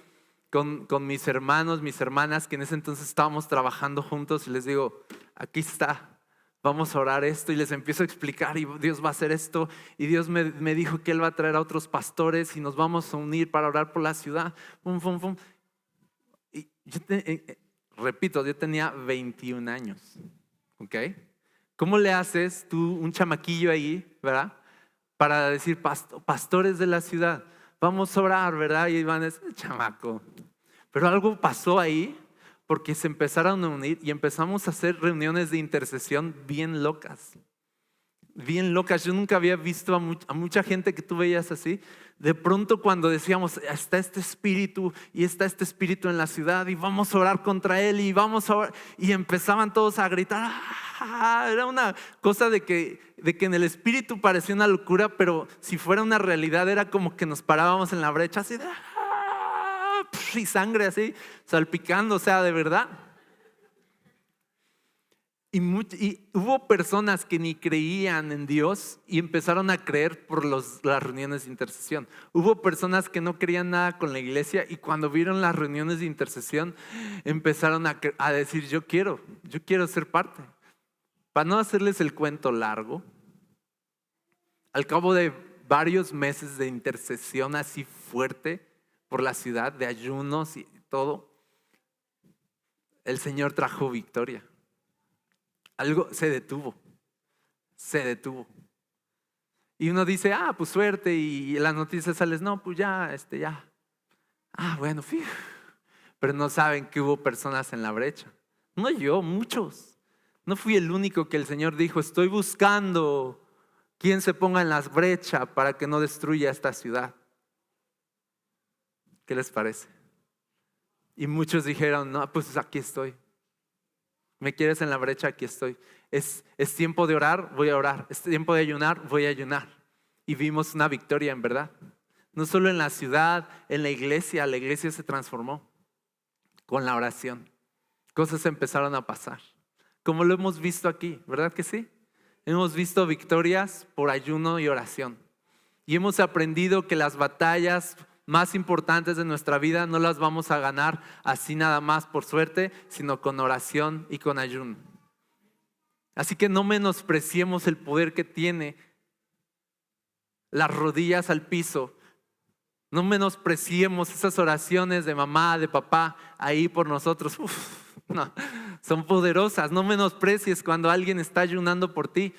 con mis hermanos, mis hermanas, que en ese entonces estábamos trabajando juntos, y les digo, aquí está, vamos a orar esto, y les empiezo a explicar, y Dios va a hacer esto, y Dios me dijo que Él va a traer a otros pastores, y nos vamos a unir para orar por la ciudad, pum, pum, pum. Y yo repito, yo tenía 21 años, ¿ok? ¿Cómo le haces tú, un chamaquillo ahí, ¿verdad? Para decir, pastores de la ciudad, vamos a orar, ¿verdad? Y van a decir, chamaco. Pero algo pasó ahí porque se empezaron a unir y empezamos a hacer reuniones de intercesión bien locas. Bien locas. Yo nunca había visto a mucha gente que tú veías así. De pronto cuando decíamos, está este espíritu y está este espíritu en la ciudad y vamos a orar contra él y vamos a orar, y empezaban todos a gritar. Era una cosa de que en el espíritu parecía una locura, pero si fuera una realidad era como que nos parábamos en la brecha así de, y sangre así salpicando, o sea, de verdad. Y hubo personas que ni creían en Dios y empezaron a creer por las reuniones de intercesión. Hubo personas que no creían nada con la iglesia y cuando vieron las reuniones de intercesión empezaron a decir, yo quiero ser parte. Para no hacerles el cuento largo, al cabo de varios meses de intercesión así fuerte por la ciudad, de ayunos y todo, el Señor trajo victoria. Algo se detuvo. Y uno dice, pues suerte, y las noticias salen, no, pues ya. Bueno, fíjate. Pero no saben que hubo personas en la brecha. No yo, muchos. No fui el único que el Señor dijo, estoy buscando quien se ponga en las brechas para que no destruya esta ciudad. ¿Qué les parece? Y muchos dijeron, no, pues aquí estoy. ¿Me quieres en la brecha? Aquí estoy. Es tiempo de orar, voy a orar. Es tiempo de ayunar, voy a ayunar. Y vimos una victoria, en verdad. No solo en la ciudad, en la iglesia se transformó con la oración. Cosas empezaron a pasar. Como lo hemos visto aquí, ¿verdad que sí? Hemos visto victorias por ayuno y oración. Y hemos aprendido que las batallas más importantes de nuestra vida no las vamos a ganar así nada más por suerte, sino con oración y con ayuno. Así que no menospreciemos el poder que tiene las rodillas al piso. No menospreciemos esas oraciones de mamá, de papá ahí por nosotros. No, son poderosas. No menosprecies cuando alguien está ayunando por ti,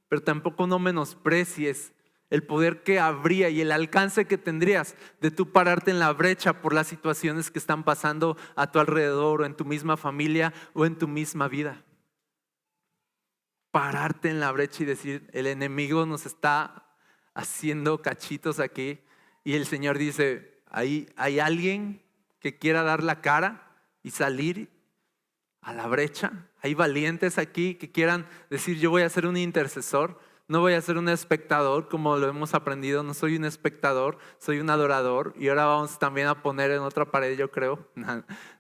pero tampoco no menosprecies el poder que habría y el alcance que tendrías de tú pararte en la brecha por las situaciones que están pasando a tu alrededor o en tu misma familia o en tu misma vida. Pararte en la brecha y decir, el enemigo nos está haciendo cachitos aquí y el Señor dice, hay alguien que quiera dar la cara y salir a la brecha. Hay valientes aquí que quieran decir, yo voy a ser un intercesor. No voy a ser un espectador como lo hemos aprendido. No soy un espectador, soy un adorador. Y ahora vamos también a poner en otra pared, yo creo.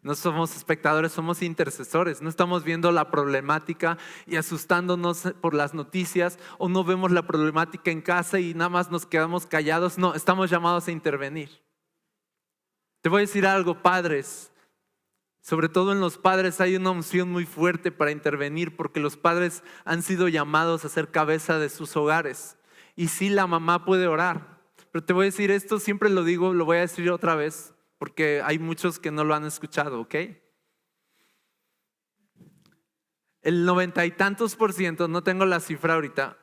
No somos espectadores, somos intercesores. No estamos viendo la problemática y asustándonos por las noticias, o no vemos la problemática en casa y nada más nos quedamos callados. No, estamos llamados a intervenir. Te voy a decir algo, padres. Sobre todo en los padres hay una unción muy fuerte para intervenir, porque los padres han sido llamados a ser cabeza de sus hogares. Y sí, la mamá puede orar, pero te voy a decir esto, siempre lo digo, lo voy a decir otra vez, porque hay muchos que no lo han escuchado, ¿ok? El 90 y tantos %, no tengo la cifra ahorita,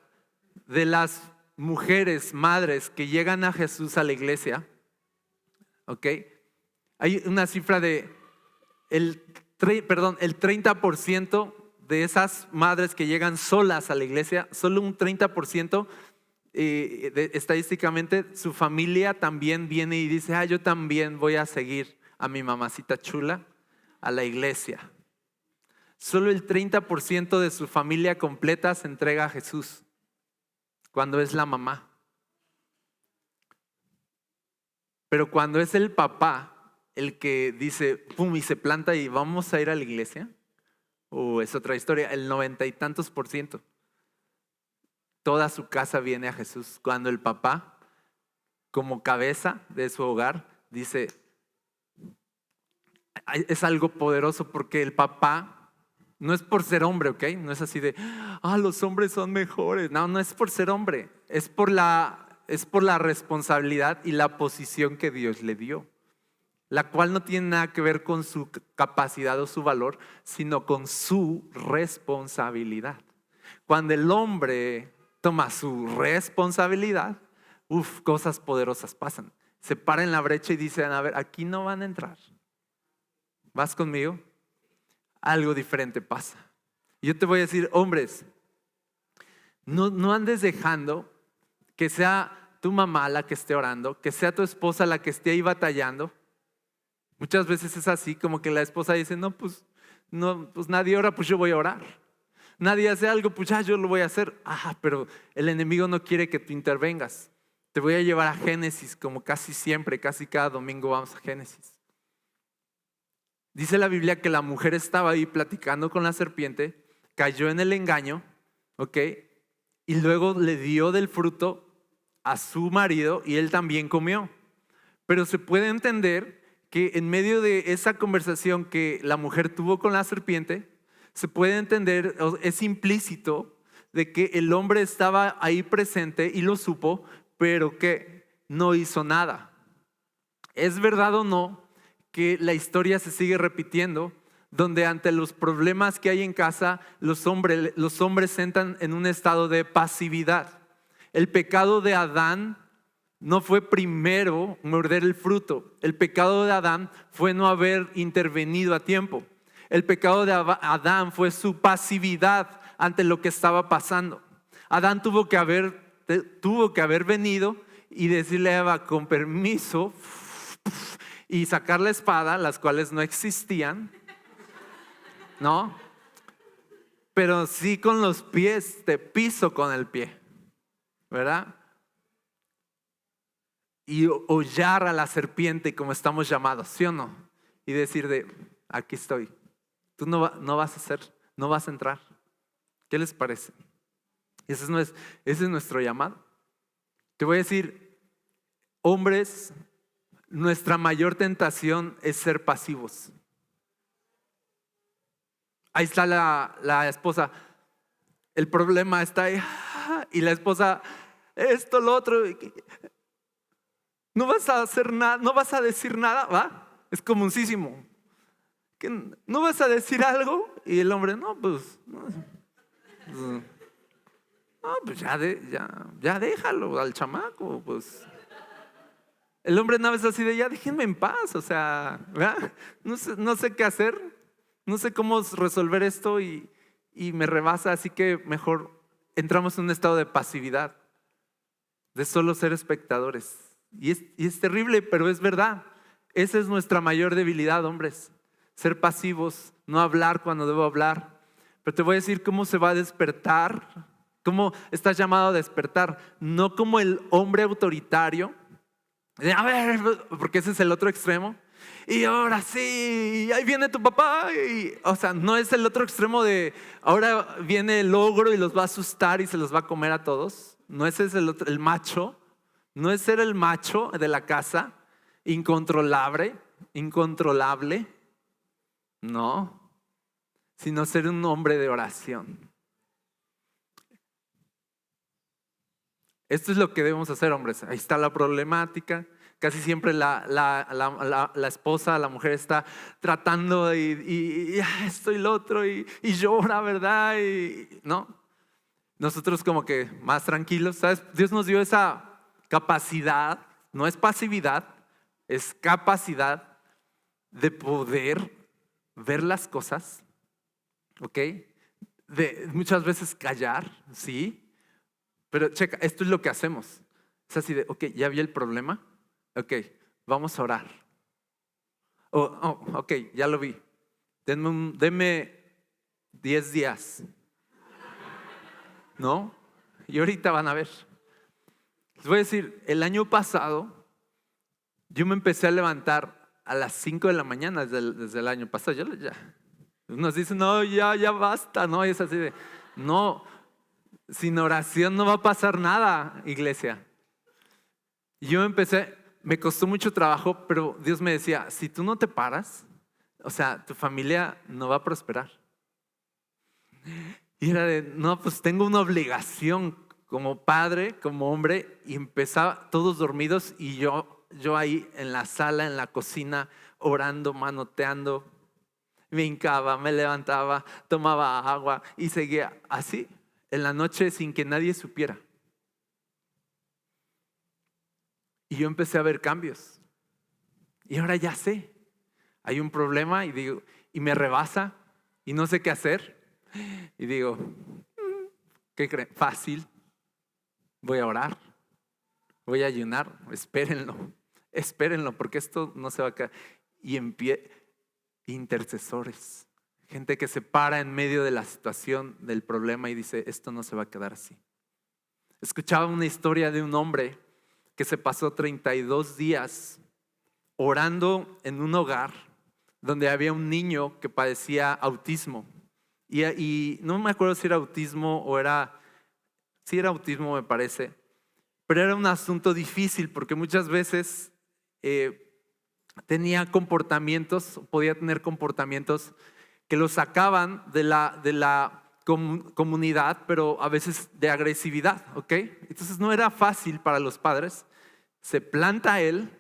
de las mujeres, madres que llegan a Jesús a la iglesia, ¿ok? Hay una cifra de el 30% de esas madres que llegan solas a la iglesia, solo un 30% estadísticamente su familia también viene y dice, yo también voy a seguir a mi mamacita chula a la iglesia. Solo el 30% de su familia completa se entrega a Jesús cuando es la mamá. Pero cuando es el papá el que dice, pum, y se planta y vamos a ir a la iglesia, es otra historia, el 90 y tantos %. Toda su casa viene a Jesús. Cuando el papá, como cabeza de su hogar, dice, es algo poderoso porque el papá no es por ser hombre, ¿ok? No es así de, los hombres son mejores. No, no es por ser hombre, es por la responsabilidad y la posición que Dios le dio, la cual no tiene nada que ver con su capacidad o su valor, sino con su responsabilidad. Cuando el hombre toma su responsabilidad, cosas poderosas pasan. Se para en la brecha y dicen, a ver, aquí no van a entrar. ¿Vas conmigo? Algo diferente pasa. Y yo te voy a decir, hombres, no andes dejando que sea tu mamá la que esté orando, que sea tu esposa la que esté ahí batallando. Muchas veces es así, como que la esposa dice, no, pues nadie ora, pues yo voy a orar. Nadie hace algo, pues ya yo lo voy a hacer. Pero el enemigo no quiere que tú intervengas. Te voy a llevar a Génesis, como casi siempre, casi cada domingo vamos a Génesis. Dice la Biblia que la mujer estaba ahí platicando con la serpiente, cayó en el engaño, ¿ok? Y luego le dio del fruto a su marido y él también comió. Pero se puede entender que en medio de esa conversación que la mujer tuvo con la serpiente, se puede entender, es implícito de que el hombre estaba ahí presente y lo supo, pero que no hizo nada. ¿Es verdad o no que la historia se sigue repitiendo, donde ante los problemas que hay en casa, los hombres entran en un estado de pasividad? El pecado de Adán no fue primero morder el fruto. El pecado de Adán fue no haber intervenido a tiempo. El pecado de Adán fue su pasividad ante lo que estaba pasando. Adán tuvo que haber venido y decirle a Eva, con permiso, y sacar la espada, las cuales no existían, ¿no? Pero sí con los pies, te piso con el pie, ¿verdad? Y hollar a la serpiente como estamos llamados, ¿sí o no? Y decir aquí estoy, tú no vas a entrar. ¿Qué les parece? Ese es nuestro llamado. Te voy a decir, hombres, nuestra mayor tentación es ser pasivos. Ahí está la esposa, el problema está ahí, y la esposa, esto, lo otro. No vas a hacer nada, no vas a decir nada, ¿va? Es comunísimo. ¿No vas a decir algo? Y el hombre, no, pues ya déjalo al chamaco, pues. El hombre no es así de, ya déjenme en paz, o sea, ¿verdad? No sé qué hacer, no sé cómo resolver esto y me rebasa, así que mejor entramos en un estado de pasividad, de solo ser espectadores. Y es terrible, pero es verdad. Esa es nuestra mayor debilidad, hombres. Ser pasivos, no hablar cuando debo hablar. Pero te voy a decir cómo se va a despertar, cómo estás llamado a despertar. No como el hombre autoritario, a ver, porque ese es el otro extremo. Y ahora sí, ahí viene tu papá. O sea, no es el otro extremo de ahora viene el ogro y los va a asustar y se los va a comer a todos. No, ese es el macho. No es ser el macho de la casa, incontrolable, no, sino ser un hombre de oración. Esto es lo que debemos hacer, hombres. Ahí está la problemática. Casi siempre la esposa, la mujer está tratando y esto y lo otro y llora, ¿verdad? ¿no? Nosotros como que más tranquilos, ¿sabes? Dios nos dio esa capacidad, no es pasividad, es capacidad de poder ver las cosas, ¿ok? De muchas veces callar, ¿sí? Pero checa, esto es lo que hacemos. Es así de, ok, ya vi el problema, ok, vamos a orar. Ok, ya lo vi. Deme 10 días, ¿no? Y ahorita van a ver. Les voy a decir, el año pasado yo me empecé a levantar a las 5 de la mañana desde el año pasado. Unos dicen, no, ya basta, ¿no? Y es así de, no, sin oración no va a pasar nada, iglesia. Y yo me costó mucho trabajo, pero Dios me decía, si tú no te paras, o sea, tu familia no va a prosperar. Y era de, no, pues tengo una obligación como padre, como hombre, y empezaba todos dormidos y yo ahí en la sala, en la cocina, orando, manoteando, me hincaba, me levantaba, tomaba agua y seguía así, en la noche sin que nadie supiera. Y yo empecé a ver cambios. Y ahora ya sé, hay un problema y me rebasa y no sé qué hacer. Y digo, ¿qué creen? Fácil. Voy a orar, voy a ayunar, espérenlo, porque esto no se va a caer. Y intercesores, gente que se para en medio de la situación, del problema y dice, esto no se va a quedar así. Escuchaba una historia de un hombre que se pasó 32 días orando en un hogar donde había un niño que padecía autismo. Y no me acuerdo si era autismo o sí era autismo me parece, pero era un asunto difícil porque muchas veces podía tener comportamientos que lo sacaban de la comunidad, pero a veces de agresividad, ¿ok? Entonces no era fácil para los padres. Se planta él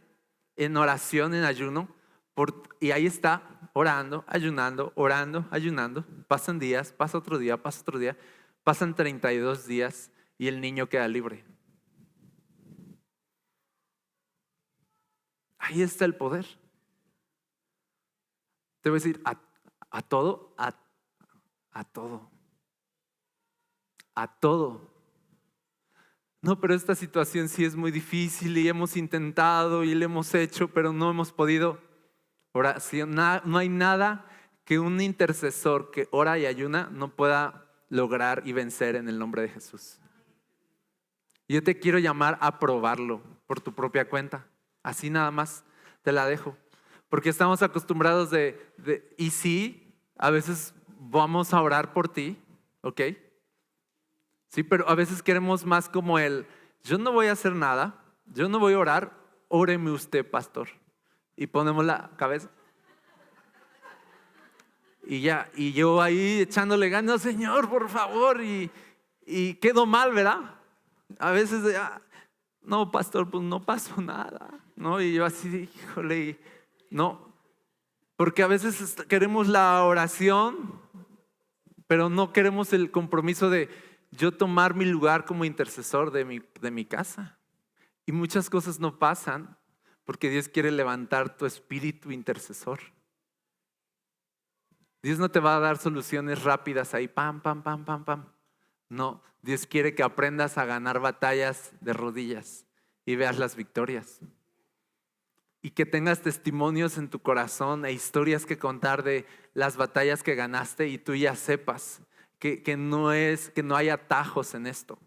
en oración, en ayuno, y ahí está orando, ayunando, pasan días, pasa otro día, pasan 32 días y el niño queda libre. Ahí está el poder. Te voy a decir, a todo. No, pero esta situación sí es muy difícil y hemos intentado y le hemos hecho, pero no hemos podido. Oración, no hay nada que un intercesor que ora y ayuna no pueda lograr y vencer en el nombre de Jesús. Yo te quiero llamar a probarlo por tu propia cuenta. Así nada más te la dejo. Porque estamos acostumbrados y sí, a veces vamos a orar por ti, ¿ok? Sí, pero a veces queremos más como yo no voy a hacer nada, yo no voy a orar, óreme usted, pastor. Y ponemos la cabeza. Y yo ahí echándole ganas, Señor, por favor, y quedo mal, ¿verdad? A veces, no, pastor, pues no pasó nada, ¿no? Y yo así, híjole, no, porque a veces queremos la oración, pero no queremos el compromiso de yo tomar mi lugar como intercesor de mi casa. Y muchas cosas no pasan porque Dios quiere levantar tu espíritu intercesor. Dios no te va a dar soluciones rápidas ahí, pam, pam, pam, pam, pam. No, Dios quiere que aprendas a ganar batallas de rodillas y veas las victorias. Y que tengas testimonios en tu corazón e historias que contar de las batallas que ganaste y tú ya sepas que no hay atajos en esto.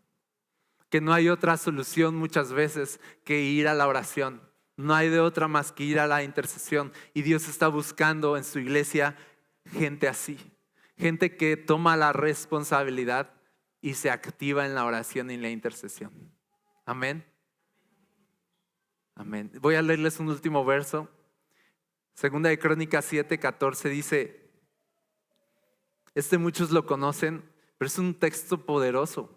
Que no hay otra solución muchas veces que ir a la oración. No hay de otra más que ir a la intercesión. Y Dios está buscando en su iglesia gente así. Gente que toma la responsabilidad y se activa en la oración y en la intercesión. Amén. Amén. Voy a leerles un último verso. Segunda de Crónicas 7:14 dice, muchos lo conocen, pero es un texto poderoso.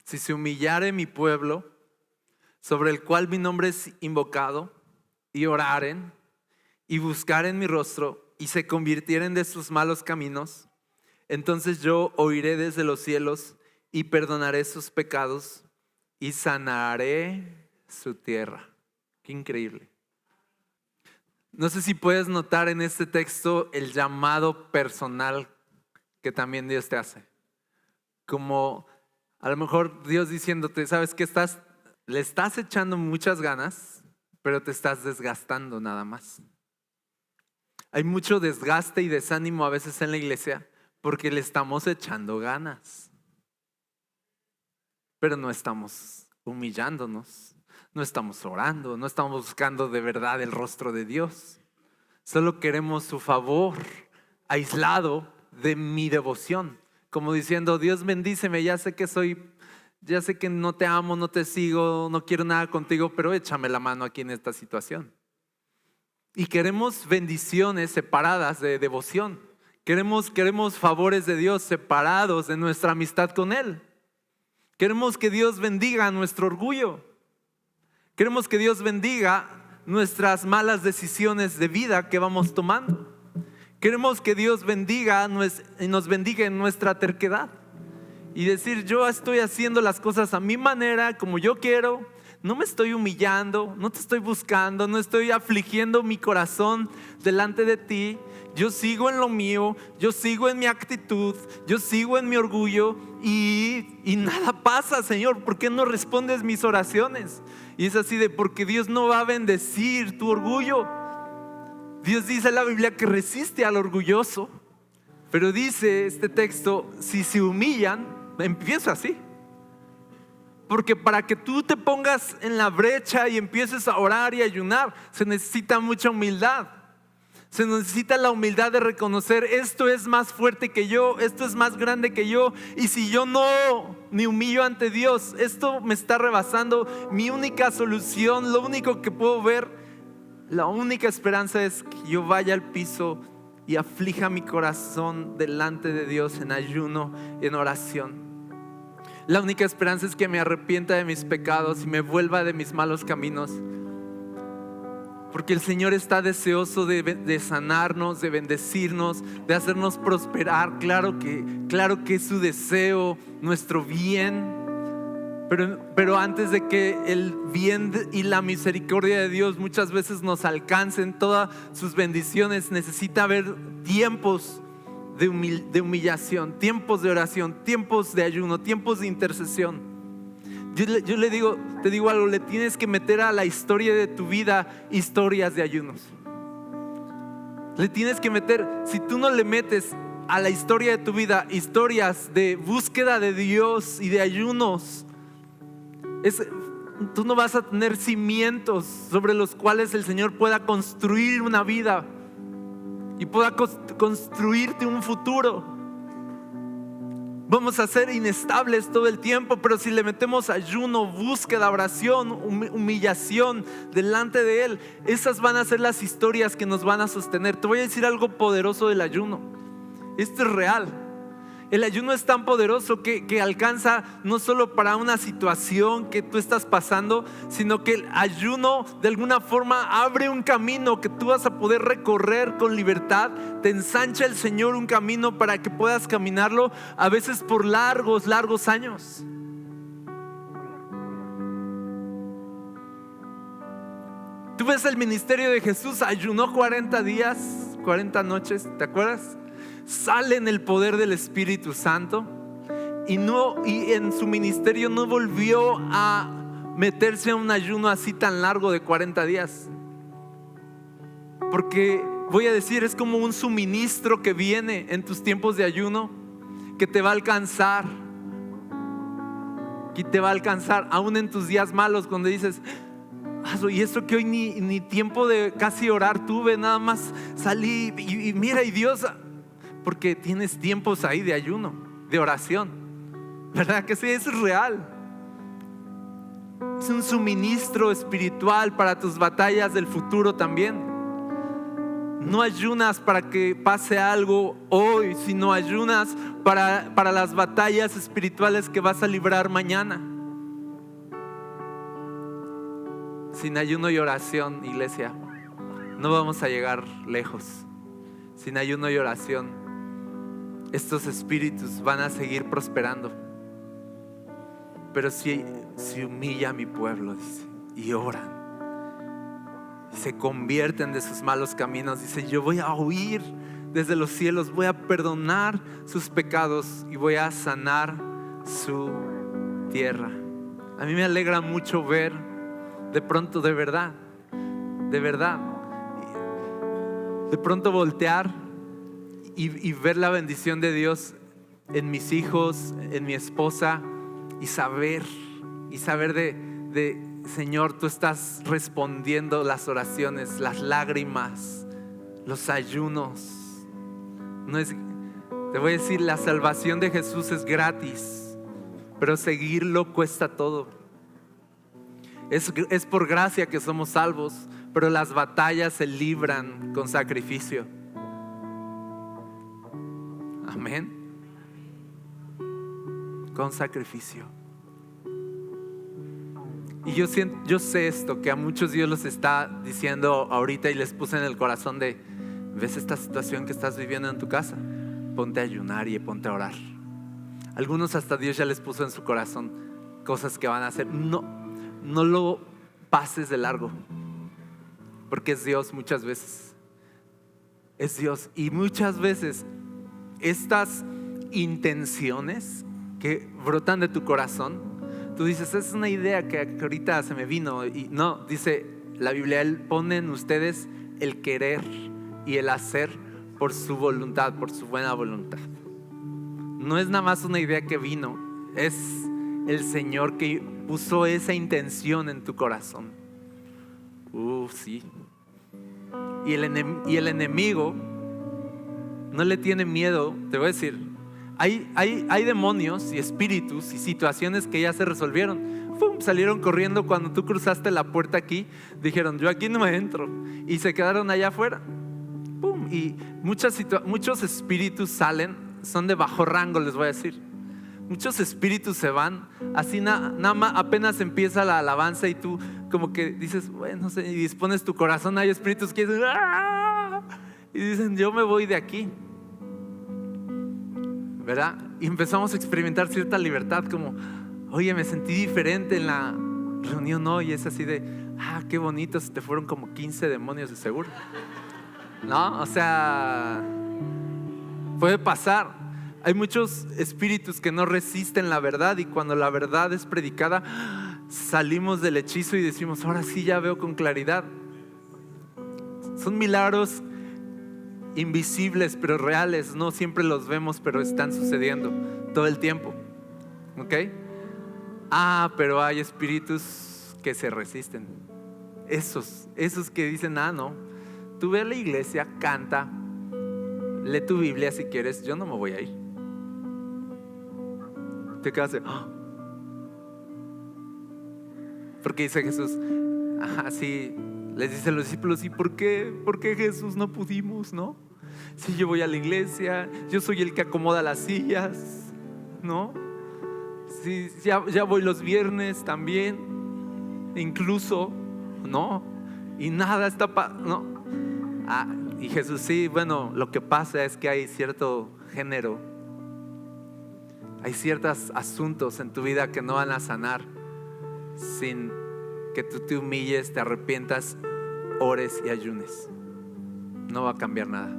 Si se humillare mi pueblo, sobre el cual mi nombre es invocado, y oraren, y buscaren mi rostro, y se convirtieren de sus malos caminos, entonces yo oiré desde los cielos, y perdonaré sus pecados, y sanaré su tierra. Qué increíble. No sé si puedes notar en este texto el llamado personal que también Dios te hace. Como a lo mejor Dios diciéndote, ¿sabes qué? Le estás echando muchas ganas, pero te estás desgastando nada más. Hay mucho desgaste y desánimo a veces en la iglesia porque le estamos echando ganas, pero no estamos humillándonos, no estamos orando, no estamos buscando de verdad el rostro de Dios. Solo queremos su favor aislado de mi devoción, como diciendo: Dios bendíceme, ya sé que no te amo, no te sigo, no quiero nada contigo, pero échame la mano aquí en esta situación. Y queremos bendiciones separadas de devoción. Queremos favores de Dios separados de nuestra amistad con Él. Queremos que Dios bendiga nuestro orgullo. Queremos que Dios bendiga nuestras malas decisiones de vida que vamos tomando. Queremos que Dios bendiga y nos bendiga en nuestra terquedad. Y decir: yo estoy haciendo las cosas a mi manera, como yo quiero. No me estoy humillando, no te estoy buscando, no estoy afligiendo mi corazón delante de ti. Yo sigo en lo mío, yo sigo en mi actitud, yo sigo en mi orgullo y nada pasa, Señor. ¿Por qué no respondes mis oraciones? Y es así de: porque Dios no va a bendecir tu orgullo. Dios dice en la Biblia que resiste al orgulloso, pero dice este texto: si se humillan, empieza así. Porque para que tú te pongas en la brecha y empieces a orar y ayunar, se necesita mucha humildad. Se necesita la humildad de reconocer: esto es más fuerte que yo, esto es más grande que yo, y si yo no me humillo ante Dios, esto me está rebasando. Mi única solución, lo único que puedo ver, la única esperanza es que yo vaya al piso y aflija mi corazón delante de Dios en ayuno, en oración. La única esperanza es que me arrepienta de mis pecados y me vuelva de mis malos caminos. Porque el Señor está deseoso de sanarnos, de bendecirnos, de hacernos prosperar. Claro que es su deseo, nuestro bien. Pero antes de que el bien y la misericordia de Dios muchas veces nos alcancen todas sus bendiciones, necesita haber tiempos de humillación, tiempos de oración, tiempos de ayuno, tiempos de intercesión. Yo te digo algo: le tienes que meter a la historia de tu vida historias de ayunos. Le tienes que meter, si tú no le metes a la historia de tu vida historias de búsqueda de Dios y de ayunos, tú no vas a tener cimientos sobre los cuales el Señor pueda construir una vida y pueda construirte un futuro. Vamos a ser inestables todo el tiempo, pero si le metemos ayuno, búsqueda, oración, humillación delante de Él, esas van a ser las historias que nos van a sostener. Te voy a decir algo poderoso del ayuno. Esto es real. El ayuno es tan poderoso que alcanza no solo para una situación que tú estás pasando, sino que el ayuno de alguna forma abre un camino que tú vas a poder recorrer con libertad. Te ensancha el Señor un camino para que puedas caminarlo, a veces por largos años. Tú ves el ministerio de Jesús: ayunó 40 días, 40 noches, ¿te acuerdas? Sale en el poder del Espíritu Santo y en su ministerio no volvió a meterse en un ayuno así tan largo de 40 días. Porque voy a decir, es como un suministro que viene en tus tiempos de ayuno, que te va a alcanzar, aún en tus días malos, cuando dices: y eso que hoy ni tiempo de casi orar tuve, nada más salí y mira, y Dios... Porque tienes tiempos ahí de ayuno, de oración. ¿Verdad que sí? Eso es real. Es un suministro espiritual para tus batallas del futuro también. No ayunas para que pase algo hoy, sino ayunas para las batallas espirituales que vas a librar mañana. Sin ayuno y oración, iglesia, no vamos a llegar lejos. Sin ayuno y oración, estos espíritus van a seguir prosperando. Pero si humilla a mi pueblo, dice, y oran, y se convierten de sus malos caminos, dice: yo voy a oír desde los cielos, voy a perdonar sus pecados y voy a sanar su tierra. A mí me alegra mucho ver de pronto, de verdad, de pronto voltear y ver la bendición de Dios en mis hijos, en mi esposa, y saber de Señor, tú estás respondiendo las oraciones, las lágrimas, los ayunos. Te voy a decir, la salvación de Jesús es gratis, pero seguirlo cuesta todo. Es por gracia que somos salvos, pero las batallas se libran con sacrificio. Amén. Con sacrificio. Y yo sé esto, que a muchos Dios los está diciendo ahorita, y les puse en el corazón de: ¿ves esta situación que estás viviendo en tu casa? Ponte a ayunar y ponte a orar. Algunos hasta Dios ya les puso en su corazón cosas que van a hacer. No lo pases de largo, porque es Dios muchas veces. Es Dios. Y muchas veces estas intenciones que brotan de tu corazón, tú dices: es una idea que ahorita se me vino. Y no, dice la Biblia, Él pone en ustedes el querer y el hacer por su voluntad, por su buena voluntad. No es nada más una idea que vino, es el Señor que puso esa intención en tu corazón. Sí. Y el enemigo no le tiene miedo. Te voy a decir, hay demonios y espíritus y situaciones que ya se resolvieron. ¡Pum! Salieron corriendo cuando tú cruzaste la puerta aquí. Dijeron: yo aquí no me entro. Y se quedaron allá afuera. ¡Pum! Y muchos espíritus salen, son de bajo rango, les voy a decir. Muchos espíritus se van así, nada más apenas empieza la alabanza y tú como que dices: bueno, no sé, y dispones tu corazón. Hay espíritus que dicen: ¡ah! Y dicen: yo me voy de aquí, ¿verdad? Y empezamos a experimentar cierta libertad, como: oye, me sentí diferente en la reunión hoy. Y es así de: qué bonito, se te fueron como 15 demonios de seguro, ¿no? O sea, puede pasar. Hay muchos espíritus que no resisten la verdad, y cuando la verdad es predicada, salimos del hechizo y decimos: ahora sí ya veo con claridad. Son milagros invisibles pero reales. No siempre los vemos, pero están sucediendo todo el tiempo. ¿Ok? Pero hay espíritus que se resisten. Esos que dicen: no, tú ve a la iglesia, canta, lee tu Biblia si quieres, yo no me voy a ir. Te quedas de: porque dice Jesús, sí, les dice a los discípulos: ¿y por qué Jesús no pudimos, no? Si yo voy a la iglesia, yo soy el que acomoda las sillas, ¿no? Si ya voy los viernes también, incluso, ¿no? Y nada está ¿no? Y Jesús: sí, bueno, lo que pasa es que hay cierto género, hay ciertos asuntos en tu vida que no van a sanar sin que tú te humilles, te arrepientas, ores y ayunes. No va a cambiar nada.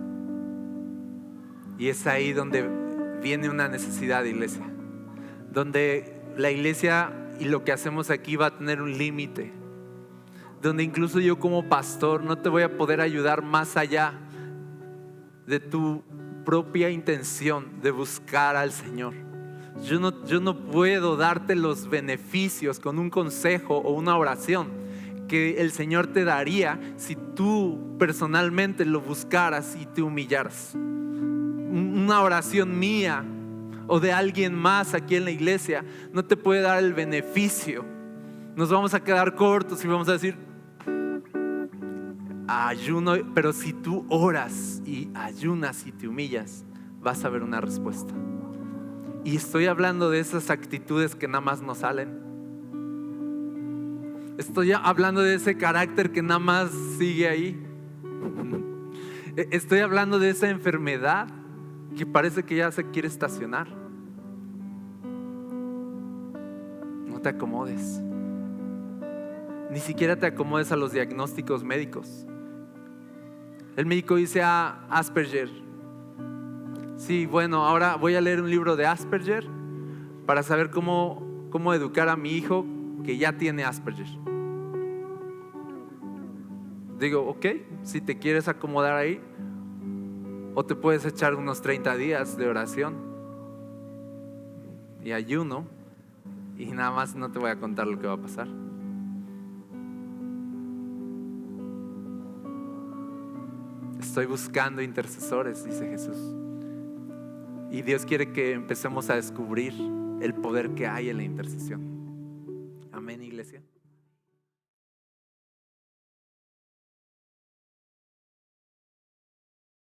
Y es ahí donde viene una necesidad de iglesia, donde la iglesia y lo que hacemos aquí va a tener un límite, donde incluso yo como pastor no te voy a poder ayudar más allá de tu propia intención de buscar al Señor. Yo no puedo darte los beneficios con un consejo o una oración que el Señor te daría si tú personalmente lo buscaras y te humillaras. Una oración mía o de alguien más aquí en la iglesia no te puede dar el beneficio. Nos vamos a quedar cortos y vamos a decir: ayuno. Pero si tú oras y ayunas y te humillas, vas a ver una respuesta. Y estoy hablando de esas actitudes que nada más no salen. Estoy hablando de ese carácter que nada más sigue ahí. Estoy hablando de esa enfermedad que parece que ya se quiere estacionar. No te acomodes. Ni siquiera te acomodes a los diagnósticos médicos. El médico dice: Asperger. Sí, bueno, ahora voy a leer un libro de Asperger para saber cómo educar a mi hijo que ya tiene Asperger. Digo: ok, si te quieres acomodar ahí, O te puedes echar unos 30 días de oración y ayuno, y nada más no te voy a contar lo que va a pasar. Estoy buscando intercesores, dice Jesús. Y Dios quiere que empecemos a descubrir el poder que hay en la intercesión. Amén, iglesia.